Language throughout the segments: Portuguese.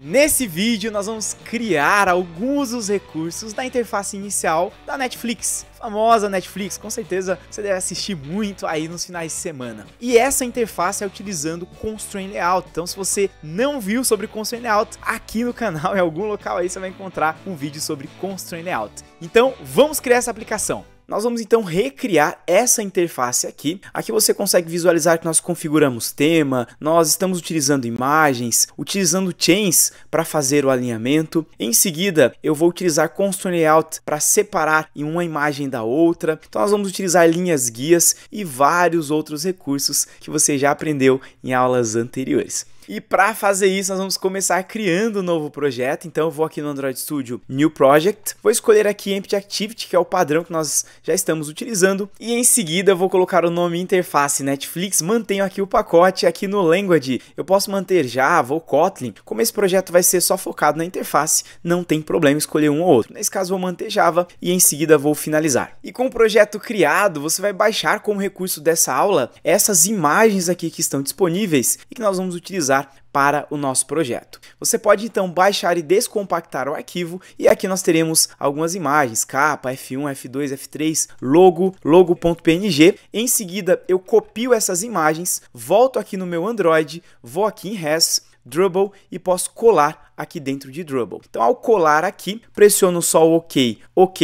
Nesse vídeo nós vamos criar alguns dos recursos da interface inicial da Netflix, famosa Netflix, com certeza você deve assistir muito aí nos finais de semana. E essa interface é utilizando Constraint Layout, então se você não viu sobre Constraint Layout, aqui no canal, em algum local aí você vai encontrar um vídeo sobre Constraint Layout. Então vamos criar essa aplicação. Nós vamos então recriar essa interface aqui. Aqui você consegue visualizar que nós configuramos tema, nós estamos utilizando imagens, utilizando chains para fazer o alinhamento. Em seguida, eu vou utilizar Constraint Layout para separar em uma imagem da outra. Então nós vamos utilizar linhas guias e vários outros recursos que você já aprendeu em aulas anteriores. E para fazer isso, nós vamos começar criando um novo projeto. Então eu vou aqui no Android Studio, New Project. Vou escolher aqui Empty Activity, que é o padrão que nós já estamos utilizando. E em seguida eu vou colocar o nome Interface Netflix. Mantenho aqui o pacote. Aqui no Language eu posso manter Java ou Kotlin. Como esse projeto vai ser só focado na interface, não tem problema escolher um ou outro. Nesse caso vou manter Java e em seguida vou finalizar. E com o projeto criado, você vai baixar como recurso dessa aula essas imagens aqui que estão disponíveis e que nós vamos utilizar para o nosso projeto. Você pode então baixar e descompactar o arquivo e aqui nós teremos algumas imagens, capa, F1, F2, F3, logo.png. Em seguida eu copio essas imagens, volto aqui no meu Android, vou aqui em Res, Drupal e posso colar aqui dentro de Drupal. Então ao colar aqui, pressiono só o OK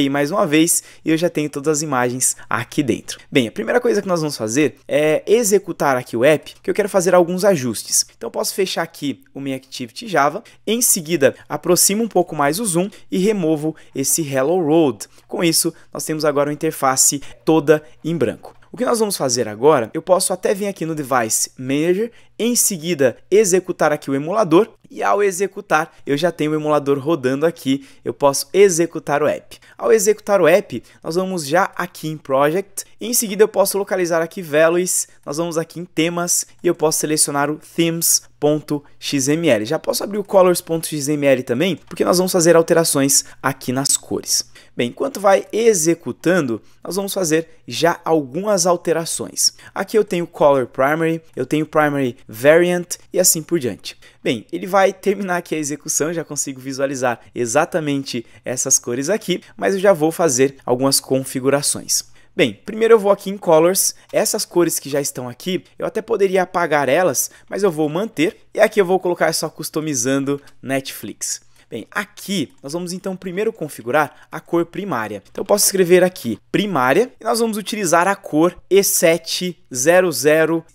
mais uma vez e eu já tenho todas as imagens aqui dentro. Bem, a primeira coisa que nós vamos fazer é executar aqui o app, que eu quero fazer alguns ajustes. Então posso fechar aqui o meu Activity Java, em seguida aproximo um pouco mais o zoom e removo esse Hello World. Com isso, nós temos agora uma interface toda em branco. O que nós vamos fazer agora, eu posso até vir aqui no Device Manager, em seguida executar aqui o emulador e ao executar eu já tenho o emulador rodando aqui, eu posso executar o app. Ao executar o app, nós vamos já aqui em Project, em seguida eu posso localizar aqui Values, nós vamos aqui em temas e eu posso selecionar o themes.xml. Já posso abrir o colors.xml também, porque nós vamos fazer alterações aqui nas cores. Bem, enquanto vai executando, nós vamos fazer já algumas alterações. Aqui eu tenho Color Primary, eu tenho Primary Variant e assim por diante. Bem, ele vai terminar aqui a execução, já consigo visualizar exatamente essas cores aqui, mas eu já vou fazer algumas configurações. Bem, primeiro eu vou aqui em Colors, essas cores que já estão aqui, eu até poderia apagar elas, mas eu vou manter e aqui eu vou colocar só customizando Netflix. Bem, aqui nós vamos então primeiro configurar a cor primária. Então eu posso escrever aqui primária e nós vamos utilizar a cor E700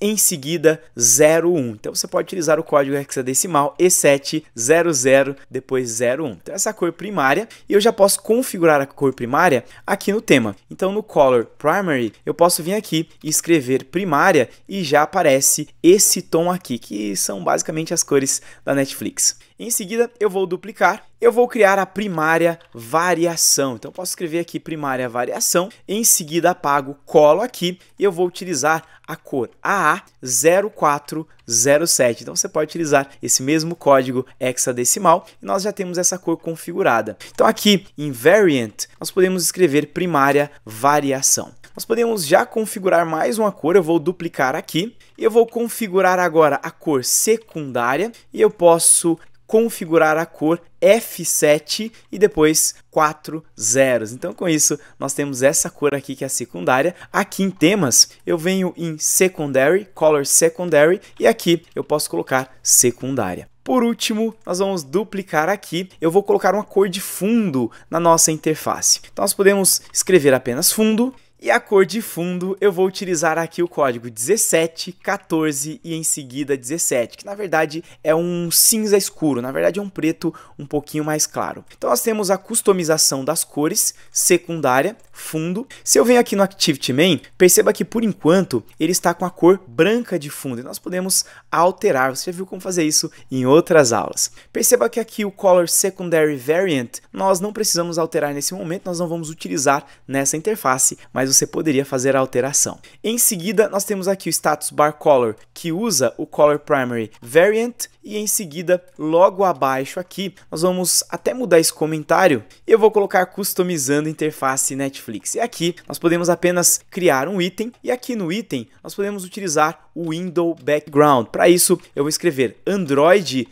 em seguida 01. Então você pode utilizar o código hexadecimal E700 depois 01. Então essa é a cor primária e eu já posso configurar a cor primária aqui no tema. Então no Color Primary eu posso vir aqui e escrever primária e já aparece esse tom aqui, que são basicamente as cores da Netflix. Em seguida, eu vou duplicar, eu vou criar a primária variação. Então, eu posso escrever aqui primária variação, em seguida apago, colo aqui e eu vou utilizar a cor AA0407. Então, você pode utilizar esse mesmo código hexadecimal e nós já temos essa cor configurada. Então, aqui em Variant, nós podemos escrever primária variação. Nós podemos já configurar mais uma cor, eu vou duplicar aqui e eu vou configurar agora a cor secundária e eu posso configurar a cor F7 e depois 4 zeros. Então com isso nós temos essa cor aqui que é a secundária. Aqui em temas eu venho em Secondary, Color Secondary e aqui eu posso colocar secundária. Por último, nós vamos duplicar aqui, eu vou colocar uma cor de fundo na nossa interface. Então nós podemos escrever apenas fundo. E a cor de fundo eu vou utilizar aqui o código 17, 14 e em seguida 17, que na verdade é um cinza escuro, na verdade é um preto um pouquinho mais claro. Então nós temos a customização das cores, secundária, fundo. Se eu venho aqui no Activity Main, perceba que por enquanto ele está com a cor branca de fundo e nós podemos alterar, você já viu como fazer isso em outras aulas. Perceba que aqui o Color Secondary Variant nós não precisamos alterar nesse momento, nós não vamos utilizar nessa interface, mas mas você poderia fazer a alteração. Em seguida, nós temos aqui o status bar color, que usa o color primary variant, e em seguida, logo abaixo aqui, nós vamos até mudar esse comentário e eu vou colocar customizando interface Netflix. E aqui nós podemos apenas criar um item e aqui no item nós podemos utilizar o window background. Para isso, eu vou escrever Android :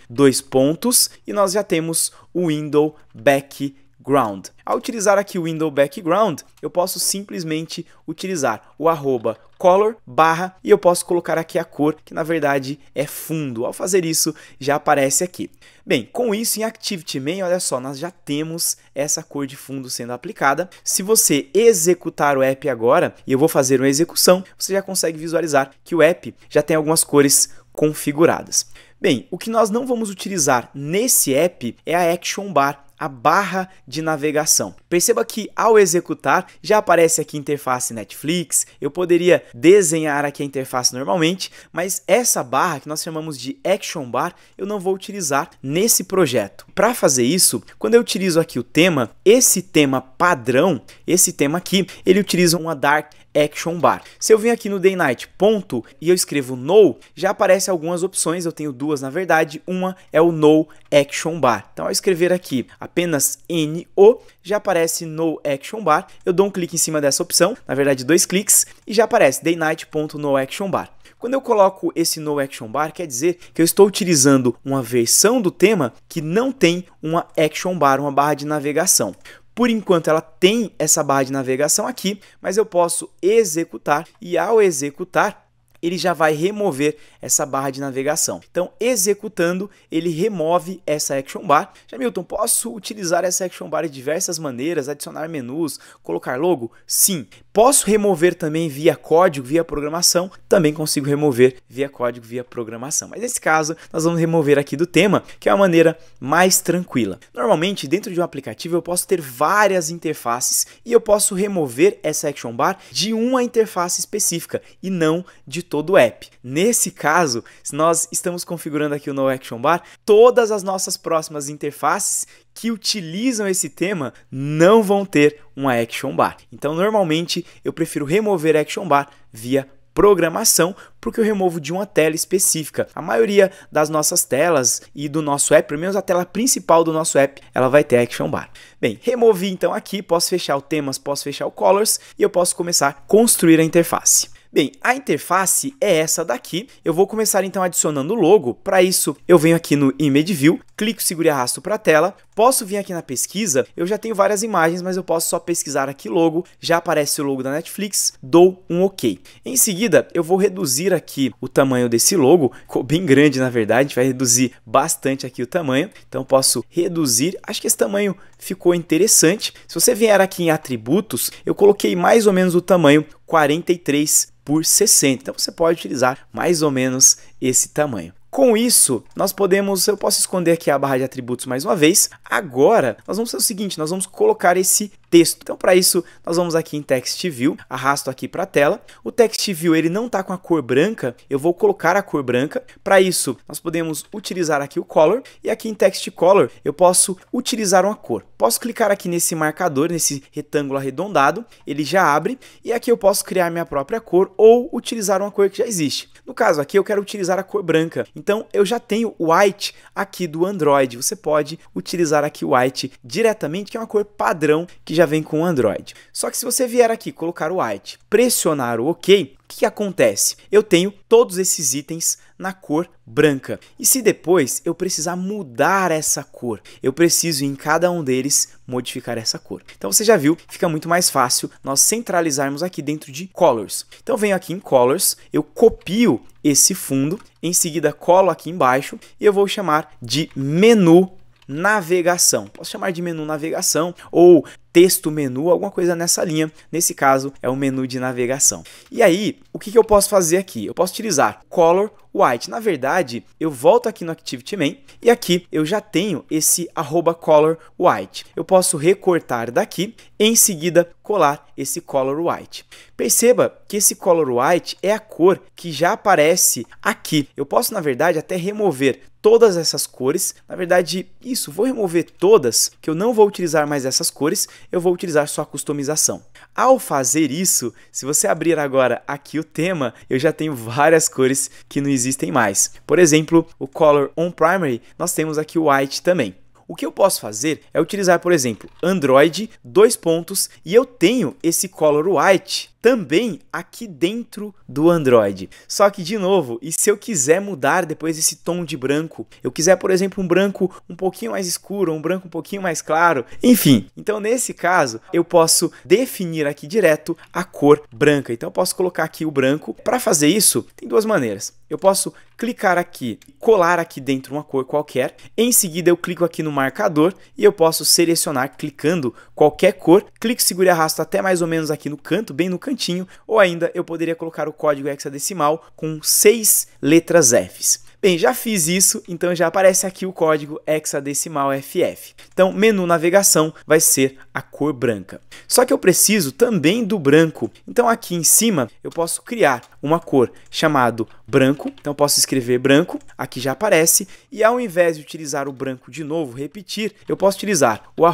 e nós já temos o window background. Ao utilizar aqui o window background, eu posso simplesmente utilizar o @color barra e eu posso colocar aqui a cor, que na verdade é fundo. Ao fazer isso, já aparece aqui. Bem, com isso em ActivityMain, olha só, nós já temos essa cor de fundo sendo aplicada. Se você executar o app agora, e eu vou fazer uma execução, você já consegue visualizar que o app já tem algumas cores configuradas. Bem, o que nós não vamos utilizar nesse app é a Action Bar, a barra de navegação. Perceba que ao executar já aparece aqui a interface Netflix, eu poderia desenhar aqui a interface normalmente, mas essa barra que nós chamamos de Action Bar eu não vou utilizar nesse projeto. Para fazer isso, quando eu utilizo aqui o tema, esse tema padrão, esse tema aqui, ele utiliza uma Dark Action Bar. Se eu vim aqui no Day-Night ponto e eu escrevo No, já aparecem algumas opções, eu tenho duas na verdade, uma é o No Action Bar. Então ao escrever aqui apenas NO, já aparece No Action Bar, eu dou um clique em cima dessa opção, na verdade 2 cliques, e já aparece Day-Night.No Action Bar. Quando eu coloco esse No Action Bar, quer dizer que eu estou utilizando uma versão do tema que não tem uma Action Bar, uma barra de navegação. Por enquanto ela tem essa barra de navegação aqui, mas eu posso executar e ao executar ele já vai remover essa barra de navegação. Então, executando, ele remove essa Action Bar. Jamilton, posso utilizar essa Action Bar de diversas maneiras, adicionar menus, colocar logo? Sim. Posso remover também via código, via programação? Também consigo remover via código, via programação. Mas nesse caso, nós vamos remover aqui do tema, que é uma maneira mais tranquila. Normalmente, dentro de um aplicativo, eu posso ter várias interfaces e eu posso remover essa Action Bar de uma interface específica e não de todo o app. Nesse caso, se nós estamos configurando aqui o No Action Bar, todas as nossas próximas interfaces que utilizam esse tema não vão ter uma Action Bar. Então, normalmente, eu prefiro remover a Action Bar via programação, porque eu removo de uma tela específica. A maioria das nossas telas e do nosso app, pelo menos a tela principal do nosso app, ela vai ter Action Bar. Bem, removi então aqui, posso fechar o temas, posso fechar o colors e eu posso começar a construir a interface. Bem, a interface é essa daqui. Eu vou começar então adicionando o logo. Para isso, eu venho aqui no Image View, clico, seguro e arrasto para a tela. Posso vir aqui na pesquisa, eu já tenho várias imagens, mas eu posso só pesquisar aqui logo, já aparece o logo da Netflix, dou um OK. Em seguida, eu vou reduzir aqui o tamanho desse logo, ficou bem grande na verdade, a gente vai reduzir bastante aqui o tamanho, então posso reduzir, acho que esse tamanho ficou interessante. Se você vier aqui em atributos, eu coloquei mais ou menos o tamanho 43/60, então você pode utilizar mais ou menos esse tamanho. Com isso, eu posso esconder aqui a barra de atributos mais uma vez. Agora, nós vamos fazer o seguinte, nós vamos colocar esse texto. Então, para isso, nós vamos aqui em Text View, arrasto aqui para a tela. O Text View, ele não está com a cor branca, eu vou colocar a cor branca. Para isso, nós podemos utilizar aqui o Color, e aqui em Text Color, eu posso utilizar uma cor. Posso clicar aqui nesse marcador, nesse retângulo arredondado, ele já abre, e aqui eu posso criar minha própria cor, ou utilizar uma cor que já existe. No caso aqui, eu quero utilizar a cor branca. Então, eu já tenho o White aqui do Android. Você pode utilizar aqui o White diretamente, que é uma cor padrão que já vem com o Android. Só que se você vier aqui, colocar o White, pressionar o OK, o que acontece? Eu tenho todos esses itens na cor branca. E se depois eu precisar mudar essa cor, eu preciso em cada um deles modificar essa cor. Então você já viu, fica muito mais fácil nós centralizarmos aqui dentro de Colors. Então eu venho aqui em Colors, eu copio esse fundo, em seguida colo aqui embaixo e eu vou chamar de menu navegação. Posso chamar de menu navegação ou texto menu, alguma coisa nessa linha. Nesse caso é o menu de navegação. E aí, o que eu posso fazer aqui? Eu posso utilizar Color White. Na verdade, eu volto aqui no ActivityMain e aqui eu já tenho esse @color white. Eu posso recortar daqui, em seguida colar esse Color White. Perceba que esse Color White é a cor que já aparece aqui. Eu posso, na verdade, até remover todas essas cores. Na verdade, vou remover todas, que eu não vou utilizar mais essas cores, eu vou utilizar só a customização. Ao fazer isso, se você abrir agora aqui o tema, eu já tenho várias cores que não existem mais. Por exemplo, o Color on Primary, nós temos aqui o White também. O que eu posso fazer é utilizar, por exemplo, Android, e eu tenho esse Color White também aqui dentro do Android. Só que, de novo, e se eu quiser mudar depois esse tom de branco, eu quiser, por exemplo, um branco um pouquinho mais escuro, um branco um pouquinho mais claro, enfim. Então, nesse caso, eu posso definir aqui direto a cor branca. Então, eu posso colocar aqui o branco. Para fazer isso, tem duas maneiras. Eu posso clicar aqui, colar aqui dentro uma cor qualquer. Em seguida, eu clico aqui no marcador e eu posso selecionar clicando qualquer cor. Clico, seguro e arrasto até mais ou menos aqui no canto, bem no cantinho. Ou ainda, eu poderia colocar o código hexadecimal com 6 letras Fs. Bem, já fiz isso, então já aparece aqui o código hexadecimal FF. Então, menu navegação vai ser a cor branca. Só que eu preciso também do branco. Então, aqui em cima, eu posso criar uma cor chamada branco. Então, posso escrever branco, aqui já aparece. E ao invés de utilizar o branco de novo, repetir, eu posso utilizar o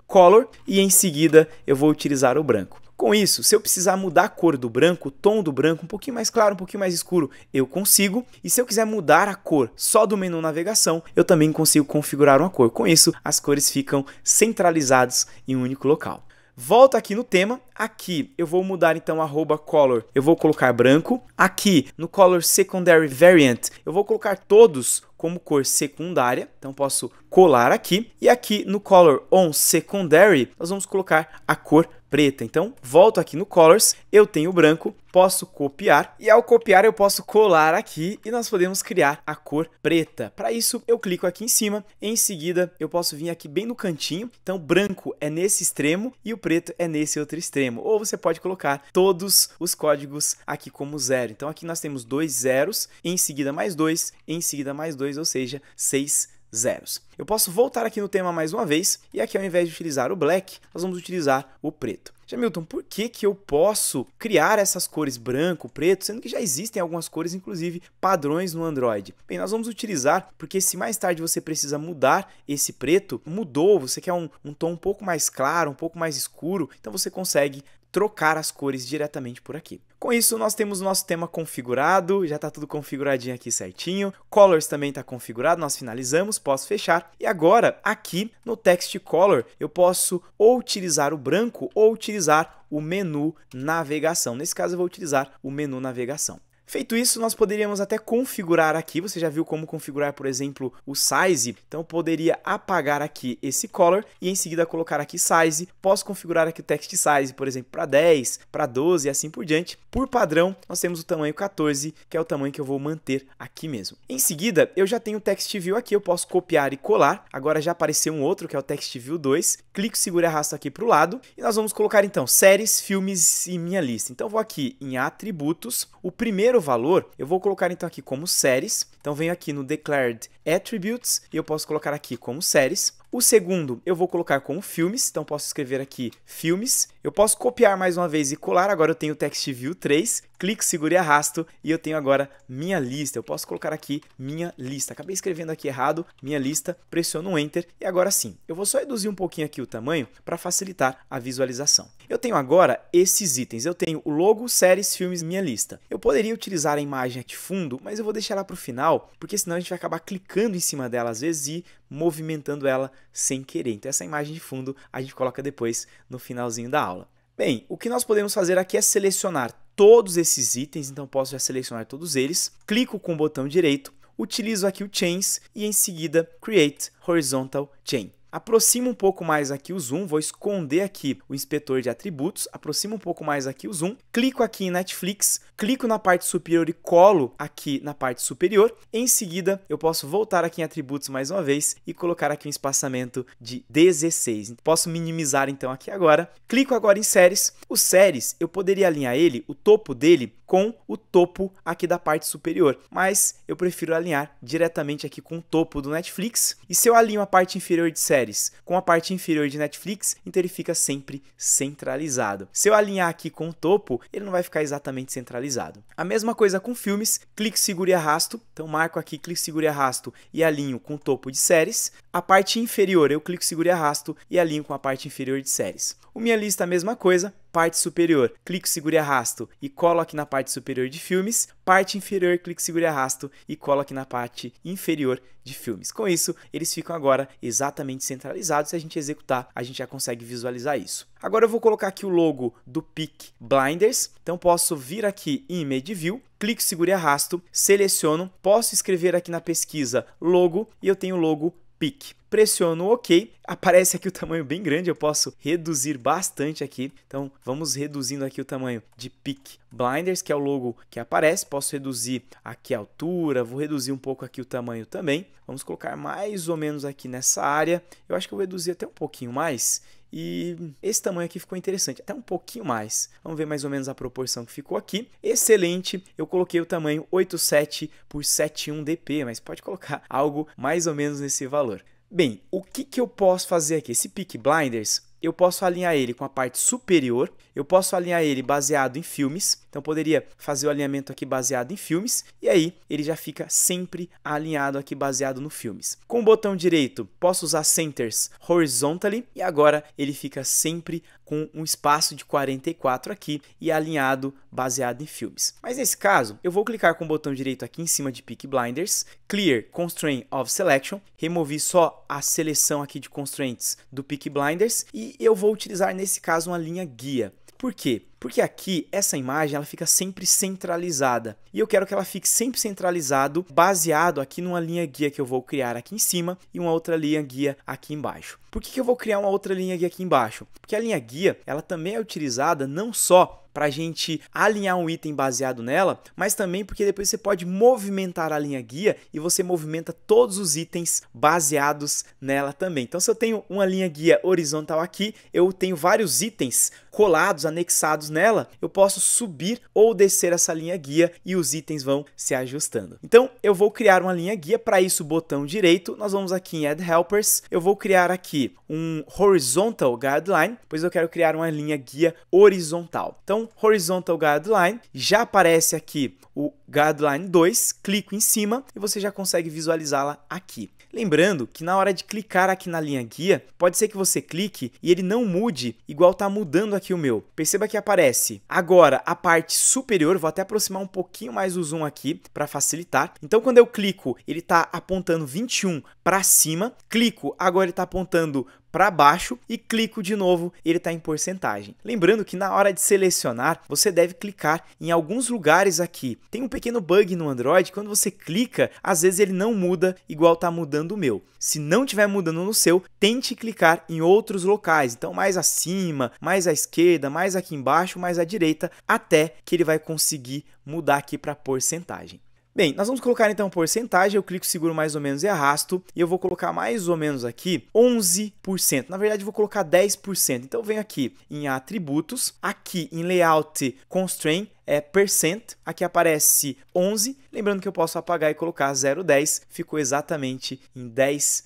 @color e em seguida eu vou utilizar o branco. Com isso, se eu precisar mudar a cor do branco, o tom do branco, um pouquinho mais claro, um pouquinho mais escuro, eu consigo. E se eu quiser mudar a cor só do menu navegação, eu também consigo configurar uma cor. Com isso, as cores ficam centralizadas em um único local. Volto aqui no tema, aqui eu vou mudar então @color, eu vou colocar branco. Aqui no Color Secondary Variant, eu vou colocar todos como cor secundária, então posso colar aqui. E aqui no Color on Secondary, nós vamos colocar a cor preta. Então, volto aqui no Colors, eu tenho branco, posso copiar e ao copiar eu posso colar aqui e nós podemos criar a cor preta. Para isso, eu clico aqui em cima, em seguida eu posso vir aqui bem no cantinho, então branco é nesse extremo e o preto é nesse outro extremo. Ou você pode colocar todos os códigos aqui como 0. Então aqui nós temos 2 zeros, em seguida mais 2, em seguida mais 2, ou seja, 6 zeros. Eu posso voltar aqui no tema mais uma vez e aqui ao invés de utilizar o black, nós vamos utilizar o preto. Jamilton, por que eu posso criar essas cores branco, preto, sendo que já existem algumas cores, inclusive padrões no Android? Bem, nós vamos utilizar porque se mais tarde você precisa mudar esse preto, mudou, você quer um tom um pouco mais claro, um pouco mais escuro, então você consegue trocar as cores diretamente por aqui. Com isso, nós temos o nosso tema configurado, já está tudo configuradinho aqui certinho. Colors também está configurado, nós finalizamos, posso fechar. E agora, aqui no Text Color, eu posso ou utilizar o branco ou utilizar o menu navegação. Nesse caso, eu vou utilizar o menu navegação. Feito isso, nós poderíamos até configurar aqui, você já viu como configurar, por exemplo, o size, então eu poderia apagar aqui esse color e em seguida colocar aqui size, posso configurar aqui o text size, por exemplo, para 10, para 12 e assim por diante. Por padrão, nós temos o tamanho 14, que é o tamanho que eu vou manter aqui mesmo. Em seguida, eu já tenho o text view aqui, eu posso copiar e colar, agora já apareceu um outro, que é o text view 2, clico, seguro e arrasto aqui para o lado, e nós vamos colocar então séries, filmes e minha lista. Então eu vou aqui em atributos, o primeiro valor, eu vou colocar então aqui como séries, então venho aqui no Declared Attributes e eu posso colocar aqui como séries. O segundo eu vou colocar como filmes, então posso escrever aqui filmes. Eu posso copiar mais uma vez e colar, agora eu tenho o Text View 3, clico, seguro e arrasto e eu tenho agora minha lista. Eu posso colocar aqui minha lista. Acabei escrevendo aqui errado, minha lista, pressiono o Enter e agora sim. Eu vou só reduzir um pouquinho aqui o tamanho para facilitar a visualização. Eu tenho agora esses itens, eu tenho o logo, séries, filmes, minha lista. Eu poderia utilizar a imagem aqui de fundo, mas eu vou deixar ela para o final, porque senão a gente vai acabar clicando em cima dela às vezes e movimentando ela sem querer. Então essa imagem de fundo a gente coloca depois no finalzinho da aula. Bem, o que nós podemos fazer aqui é selecionar todos esses itens, então posso já selecionar todos eles, clico com o botão direito, utilizo aqui o Chains e em seguida Create Horizontal Chain. Aproximo um pouco mais aqui o zoom, vou esconder aqui o inspetor de atributos, aproximo um pouco mais aqui o zoom, clico aqui em Netflix, clico na parte superior e colo aqui na parte superior. Em seguida, eu posso voltar aqui em atributos mais uma vez e colocar aqui um espaçamento de 16. Posso minimizar então aqui agora. Clico agora em séries. O séries, eu poderia alinhar ele, o topo dele, com o topo aqui da parte superior, mas eu prefiro alinhar diretamente aqui com o topo do Netflix. E se eu alinho a parte inferior de séries com a parte inferior de Netflix, então ele fica sempre centralizado. Se eu alinhar aqui com o topo, ele não vai ficar exatamente centralizado. A mesma coisa com filmes, clique, seguro e arrasto. Então marco aqui, clique, seguro e arrasto e alinho com o topo de séries. A parte inferior eu clico, seguro e arrasto e alinho com a parte inferior de séries. O Minha Lista a mesma coisa, parte superior, clico, seguro e arrasto e colo aqui na parte superior de filmes. Parte inferior, clico, seguro e arrasto e colo aqui na parte inferior de filmes. Com isso, eles ficam agora exatamente centralizados. Se a gente executar, a gente já consegue visualizar isso. Agora eu vou colocar aqui o logo do Peaky Blinders. Então posso vir aqui em Image View, clico, seguro e arrasto, seleciono, posso escrever aqui na pesquisa logo e eu tenho o logo Peaky. Pressiono OK, aparece aqui o tamanho bem grande, eu posso reduzir bastante aqui. Então vamos reduzindo aqui o tamanho de Peaky Blinders, que é o logo que aparece. Posso reduzir aqui a altura, vou reduzir um pouco aqui o tamanho também. Vamos colocar mais ou menos aqui nessa área. Eu acho que eu vou reduzir até um pouquinho mais. E esse tamanho aqui ficou interessante, até um pouquinho mais. Vamos ver mais ou menos a proporção que ficou aqui. Excelente, eu coloquei o tamanho 87 por 71 dp, mas pode colocar algo mais ou menos nesse valor. Bem, o que eu posso fazer aqui? Esse Peaky Blinders, eu posso alinhar ele com a parte superior, eu posso alinhar ele baseado em filmes, então poderia fazer o alinhamento aqui baseado em filmes, e aí ele já fica sempre alinhado aqui baseado no filmes. Com o botão direito, posso usar Centers Horizontally, e agora ele fica sempre com um espaço de 44 aqui e alinhado baseado em filmes. Mas nesse caso, eu vou clicar com o botão direito aqui em cima de Peaky Blinders, Clear Constraint of Selection, removi só a seleção aqui de constraints do Peaky Blinders e eu vou utilizar nesse caso uma linha guia. Por quê? Porque aqui, essa imagem, ela fica sempre centralizada. E eu quero que ela fique sempre centralizado, baseado aqui numa linha guia que eu vou criar aqui em cima e uma outra linha guia aqui embaixo. Por que eu vou criar uma outra linha guia aqui embaixo? Porque a linha guia, ela também é utilizada não só para a gente alinhar um item baseado nela, mas também porque depois você pode movimentar a linha guia e você movimenta todos os itens baseados nela também. Então, se eu tenho uma linha guia horizontal aqui, eu tenho vários itens colados, anexados nela, eu posso subir ou descer essa linha guia e os itens vão se ajustando. Então, eu vou criar uma linha guia, para isso, botão direito, nós vamos aqui em Add Helpers, eu vou criar aqui um Horizontal Guideline, pois eu quero criar uma linha guia horizontal. Então, Horizontal Guideline, já aparece aqui o Guideline 2, clico em cima e você já consegue visualizá-la aqui. Lembrando que na hora de clicar aqui na linha guia, pode ser que você clique e ele não mude igual está mudando aqui o meu. Perceba que aparece agora a parte superior, vou até aproximar um pouquinho mais o zoom aqui para facilitar. Então quando eu clico, ele está apontando 21 para cima, clico, agora ele está apontando para baixo e clico de novo, ele está em porcentagem. Lembrando que na hora de selecionar, você deve clicar em alguns lugares aqui. Tem um pequeno bug no Android, quando você clica, às vezes ele não muda igual está mudando o meu. Se não estiver mudando no seu, tente clicar em outros locais. Então mais acima, mais à esquerda, mais aqui embaixo, mais à direita, até que ele vai conseguir mudar aqui para porcentagem. Bem, nós vamos colocar então porcentagem, eu clico, seguro mais ou menos e arrasto, e eu vou colocar mais ou menos aqui 11%, na verdade eu vou colocar 10%, então eu venho aqui em atributos, aqui em layout constraint, percent, aqui aparece 11, lembrando que eu posso apagar e colocar 0,10, ficou exatamente em 10%.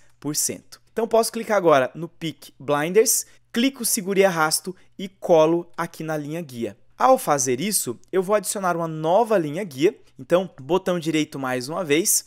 Então posso clicar agora no Peaky Blinders, clico, seguro e arrasto e colo aqui na linha guia. Ao fazer isso, eu vou adicionar uma nova linha guia. Então, botão direito mais uma vez.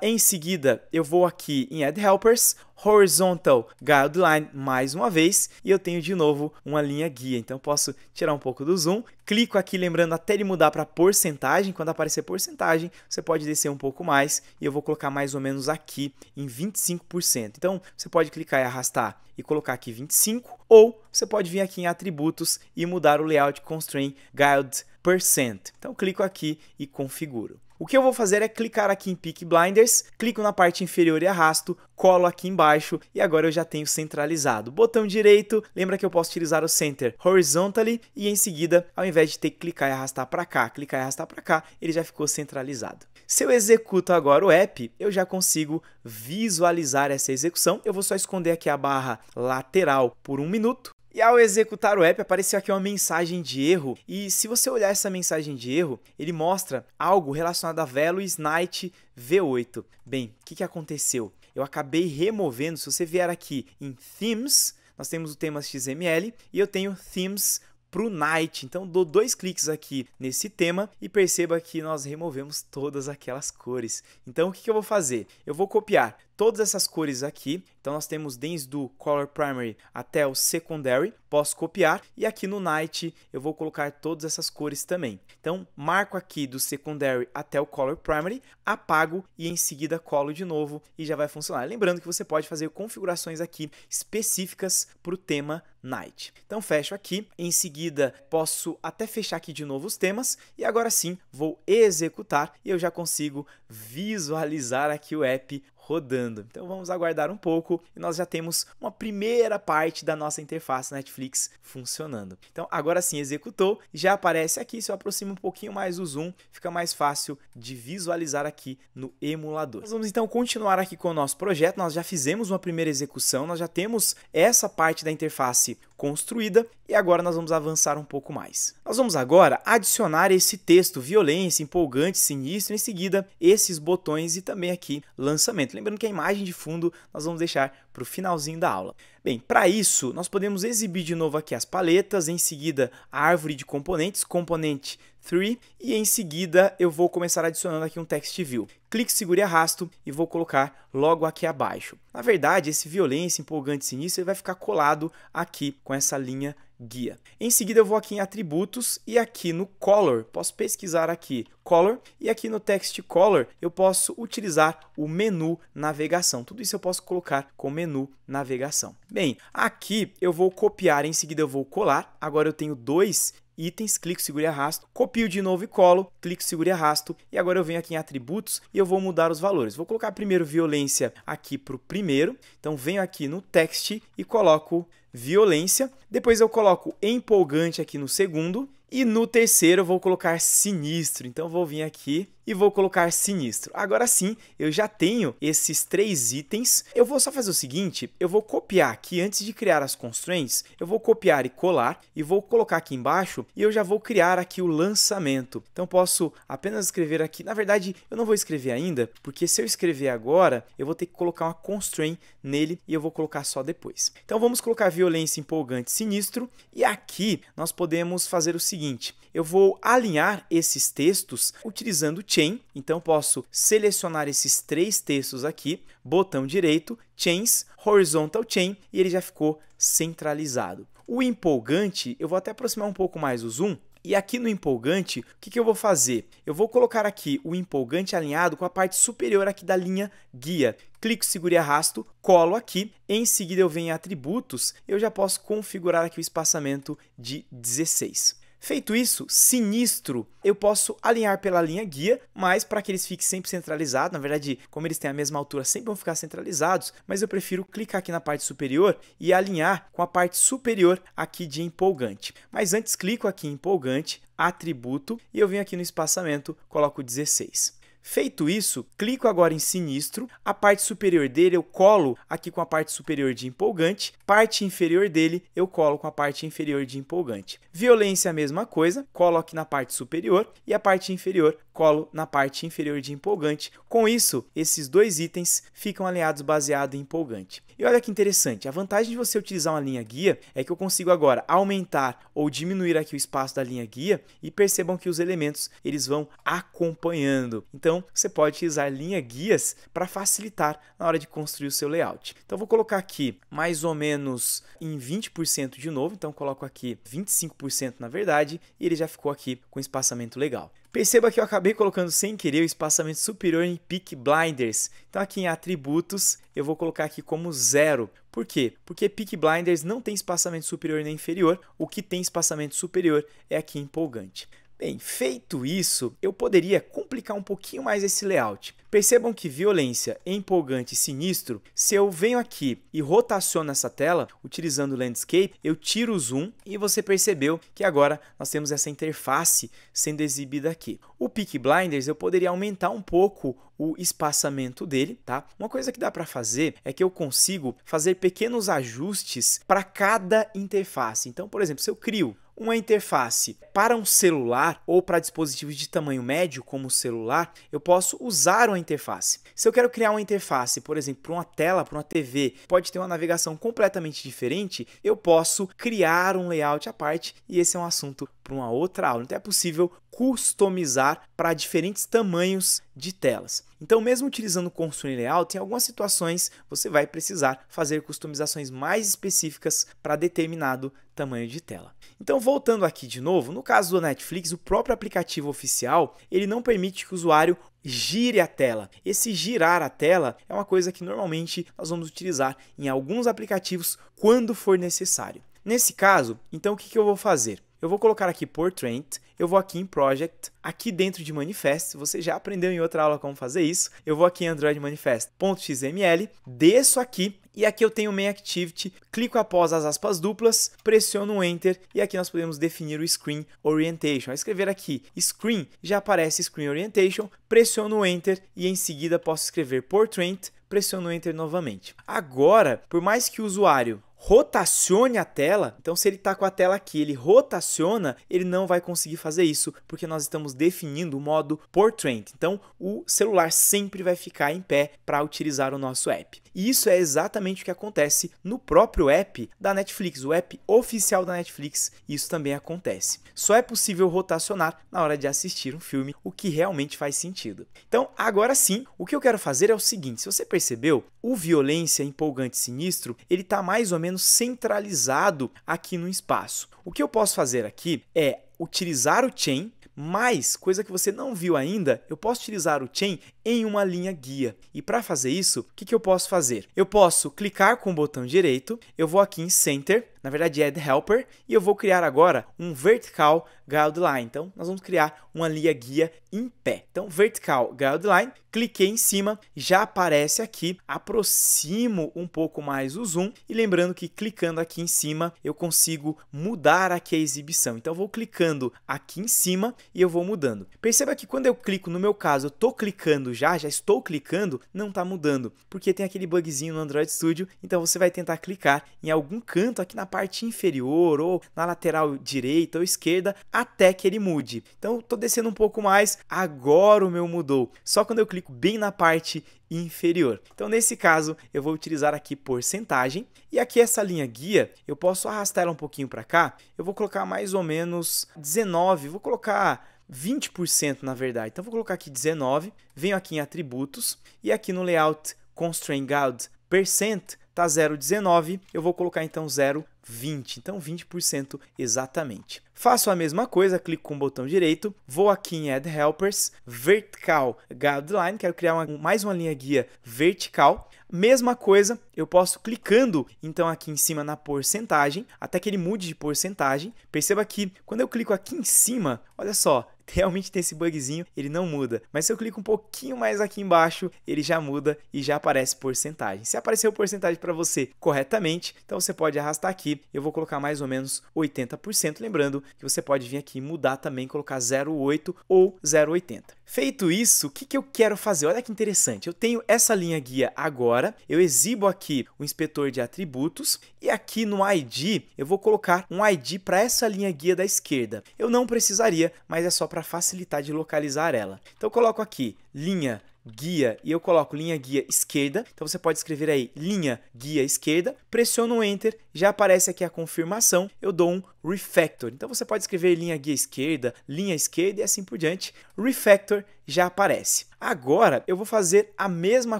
Em seguida, eu vou aqui em Add Helpers, Horizontal Guideline mais uma vez. E eu tenho de novo uma linha guia. Então, posso tirar um pouco do zoom. Clico aqui, lembrando até ele mudar para porcentagem. Quando aparecer porcentagem, você pode descer um pouco mais. E eu vou colocar mais ou menos aqui em 25%. Então, você pode clicar e arrastar e colocar aqui 25%. Ou você pode vir aqui em atributos e mudar o layout constraint guide percent. Então, clico aqui e configuro. O que eu vou fazer é clicar aqui em Peaky Blinders, clico na parte inferior e arrasto, colo aqui embaixo e agora eu já tenho centralizado. Botão direito, lembra que eu posso utilizar o Center Horizontally e em seguida, ao invés de ter que clicar e arrastar para cá, clicar e arrastar para cá, ele já ficou centralizado. Se eu executo agora o app, eu já consigo visualizar essa execução. Eu vou só esconder aqui a barra lateral por 1 minuto. E ao executar o app, apareceu aqui uma mensagem de erro. E se você olhar essa mensagem de erro, ele mostra algo relacionado a Veloz Night V8. Bem, o que aconteceu? Eu acabei removendo, se você vier aqui em Themes, nós temos o tema XML e eu tenho Themes para o Night. Então, dou 2 cliques aqui nesse tema e perceba que nós removemos todas aquelas cores. Então, o que eu vou fazer? Eu vou copiar todas essas cores aqui. Então, nós temos desde o Color Primary até o Secondary. Posso copiar e aqui no Night eu vou colocar todas essas cores também. Então, marco aqui do Secondary até o Color Primary, apago e em seguida colo de novo e já vai funcionar. Lembrando que você pode fazer configurações aqui específicas para o tema Night. Então, fecho aqui. Em seguida, posso até fechar aqui de novo os temas e agora sim vou executar e eu já consigo visualizar aqui o app rodando. Então vamos aguardar um pouco e nós já temos uma primeira parte da nossa interface Netflix funcionando. Então agora sim executou, já aparece aqui, se eu aproximo um pouquinho mais o zoom, fica mais fácil de visualizar aqui no emulador. Nós vamos então continuar aqui com o nosso projeto, nós já fizemos uma primeira execução, nós já temos essa parte da interface construída e agora nós vamos avançar um pouco mais. Nós vamos agora adicionar esse texto violência, empolgante, sinistro, em seguida esses botões e também aqui lançamento. Lembrando que a imagem de fundo nós vamos deixar para o finalzinho da aula. Bem, para isso nós podemos exibir de novo aqui as paletas, em seguida a árvore de componentes, componente 3 e em seguida eu vou começar adicionando aqui um text view. Clique, segure e arrasto e vou colocar logo aqui abaixo. Na verdade, esse violência, empolgante, sinistro, ele vai ficar colado aqui com essa linha guia. Em seguida eu vou aqui em atributos e aqui no color, posso pesquisar aqui color e aqui no text color eu posso utilizar o menu navegação. Tudo isso eu posso colocar com menu navegação. Bem, aqui eu vou copiar, em seguida eu vou colar. Agora eu tenho 2 itens, clico, seguro e arrasto, copio de novo e colo, clico, seguro e arrasto e agora eu venho aqui em atributos e eu vou mudar os valores. Vou colocar primeiro violência aqui para o primeiro, então venho aqui no text e coloco violência, depois eu coloco empolgante aqui no segundo e no terceiro eu vou colocar sinistro, então vou vir aqui e vou colocar sinistro. Agora sim, eu já tenho esses 3 itens. Eu vou só fazer o seguinte, eu vou copiar aqui, antes de criar as constraints, eu vou copiar e colar e vou colocar aqui embaixo e eu já vou criar aqui o lançamento. Então posso apenas escrever aqui, na verdade eu não vou escrever ainda, porque se eu escrever agora, eu vou ter que colocar uma constraint nele e eu vou colocar só depois. Então vamos colocar violência, empolgante, sinistro e aqui nós podemos fazer o seguinte, eu vou alinhar esses textos utilizando o chain, então posso selecionar esses 3 textos aqui, botão direito, chains, horizontal chain e ele já ficou centralizado. O empolgante, eu vou até aproximar um pouco mais o zoom. E aqui no empolgante, o que eu vou fazer? Eu vou colocar aqui o empolgante alinhado com a parte superior aqui da linha guia. Clico, seguro e arrasto, colo aqui. Em seguida eu venho em atributos, eu já posso configurar aqui o espaçamento de 16. Feito isso, sinistro, eu posso alinhar pela linha guia, mas para que eles fiquem sempre centralizados, na verdade, como eles têm a mesma altura, sempre vão ficar centralizados, mas eu prefiro clicar aqui na parte superior e alinhar com a parte superior aqui de empolgante. Mas antes, clico aqui em empolgante, atributo, e eu venho aqui no espaçamento, coloco 16. Feito isso, clico agora em sinistro, a parte superior dele eu colo aqui com a parte superior de empolgante, parte inferior dele eu colo com a parte inferior de empolgante. Violência a mesma coisa, colo aqui na parte superior e a parte inferior colo na parte inferior de empolgante. Com isso, esses 2 itens ficam alinhados baseado em empolgante. E olha que interessante, a vantagem de você utilizar uma linha guia é que eu consigo agora aumentar ou diminuir aqui o espaço da linha guia e percebam que os elementos eles vão acompanhando. Então, você pode utilizar linha guias para facilitar na hora de construir o seu layout. Então, vou colocar aqui mais ou menos em 20% de novo, então coloco aqui 25% na verdade e ele já ficou aqui com espaçamento legal. Perceba que eu acabei colocando sem querer o espaçamento superior em Peaky Blinders. Então aqui em atributos eu vou colocar aqui como 0. Por quê? Porque Peaky Blinders não tem espaçamento superior nem inferior. O que tem espaçamento superior é aqui em empolgante. Bem, feito isso, eu poderia complicar um pouquinho mais esse layout. Percebam que violência, empolgante e sinistro, se eu venho aqui e rotaciono essa tela, utilizando o Landscape, eu tiro o zoom e você percebeu que agora nós temos essa interface sendo exibida aqui. O Peaky Blinders eu poderia aumentar um pouco o espaçamento dele, tá? Uma coisa que dá para fazer é que eu consigo fazer pequenos ajustes para cada interface. Então, por exemplo, se eu crio uma interface para um celular ou para dispositivos de tamanho médio, como o celular, eu posso usar uma interface. Se eu quero criar uma interface, por exemplo, para uma tela, para uma TV, pode ter uma navegação completamente diferente, eu posso criar um layout à parte e esse é um assunto para uma outra aula. Então é possível customizar para diferentes tamanhos de telas. Então, mesmo utilizando o Constraint Layout, em algumas situações você vai precisar fazer customizações mais específicas para determinado tamanho de tela. Então, voltando aqui de novo, no caso do Netflix, o próprio aplicativo oficial, ele não permite que o usuário gire a tela. Esse girar a tela é uma coisa que normalmente nós vamos utilizar em alguns aplicativos quando for necessário. Nesse caso, então o que eu vou fazer? Eu vou colocar aqui Portrait, eu vou aqui em Project, aqui dentro de Manifest, você já aprendeu em outra aula como fazer isso, eu vou aqui em Android Manifest.xml, desço aqui e aqui eu tenho o Main Activity, clico após as aspas duplas, pressiono o Enter e aqui nós podemos definir o Screen Orientation. Ao escrever aqui Screen, já aparece Screen Orientation, pressiono o Enter e em seguida posso escrever Portrait, pressiono o Enter novamente. Agora, por mais que o usuário rotacione a tela, então se ele está com a tela aqui, ele rotaciona, ele não vai conseguir fazer isso, porque nós estamos definindo o modo Portrait. Então, o celular sempre vai ficar em pé para utilizar o nosso app. E isso é exatamente o que acontece no próprio app da Netflix, o app oficial da Netflix, isso também acontece. Só é possível rotacionar na hora de assistir um filme, o que realmente faz sentido. Então, agora sim, o que eu quero fazer é o seguinte, se você percebeu, o Violência, Empolgante e Sinistro, ele está mais ou menos centralizado aqui no espaço. O que eu posso fazer aqui é utilizar o chain, mas, coisa que você não viu ainda, eu posso utilizar o chain em uma linha guia. E para fazer isso, o que eu posso fazer? Eu posso clicar com o botão direito, eu vou aqui em Center, na verdade Add Helper, e eu vou criar agora um Vertical Guideline. Então, nós vamos criar uma linha guia em pé. Então, Vertical Guideline, cliquei em cima, já aparece aqui, aproximo um pouco mais o zoom, e lembrando que clicando aqui em cima, eu consigo mudar aqui a exibição. Então, eu vou clicando aqui em cima e eu vou mudando. Perceba que quando eu clico, no meu caso, eu estou clicando já estou clicando, não está mudando, porque tem aquele bugzinho no Android Studio, então você vai tentar clicar em algum canto aqui na parte inferior ou na lateral direita ou esquerda até que ele mude. Então, estou descendo um pouco mais, agora o meu mudou, só quando eu clico bem na parte inferior. Então, nesse caso, eu vou utilizar aqui porcentagem e aqui essa linha guia, eu posso arrastar ela um pouquinho para cá, eu vou colocar mais ou menos 19, vou colocar 20% na verdade, então vou colocar aqui 19, venho aqui em atributos e aqui no layout Constraint Guide Percent tá 0,19, eu vou colocar então 0,20, então 20% exatamente. Faço a mesma coisa, clico com o botão direito, vou aqui em Add Helpers, Vertical Guideline, quero criar mais uma linha guia vertical. Mesma coisa, eu posso clicando então aqui em cima na porcentagem, até que ele mude de porcentagem. Perceba que quando eu clico aqui em cima, olha só, realmente tem esse bugzinho, ele não muda. Mas se eu clico um pouquinho mais aqui embaixo, ele já muda e já aparece porcentagem. Se apareceu porcentagem para você corretamente, então você pode arrastar aqui. Eu vou colocar mais ou menos 80%, lembrando que você pode vir aqui e mudar também, colocar 0,8 ou 0,80. Feito isso, o que eu quero fazer? Olha que interessante, eu tenho essa linha guia agora, eu exibo aqui o inspetor de atributos e aqui no ID eu vou colocar um ID para essa linha guia da esquerda. Eu não precisaria, mas é só para facilitar de localizar ela. Então eu coloco aqui linha guia e eu coloco linha guia esquerda, então você pode escrever aí linha guia esquerda, pressiono o Enter, já aparece aqui a confirmação, eu dou um Refactor, então você pode escrever linha guia esquerda, linha esquerda e assim por diante, Refactor já aparece. Agora eu vou fazer a mesma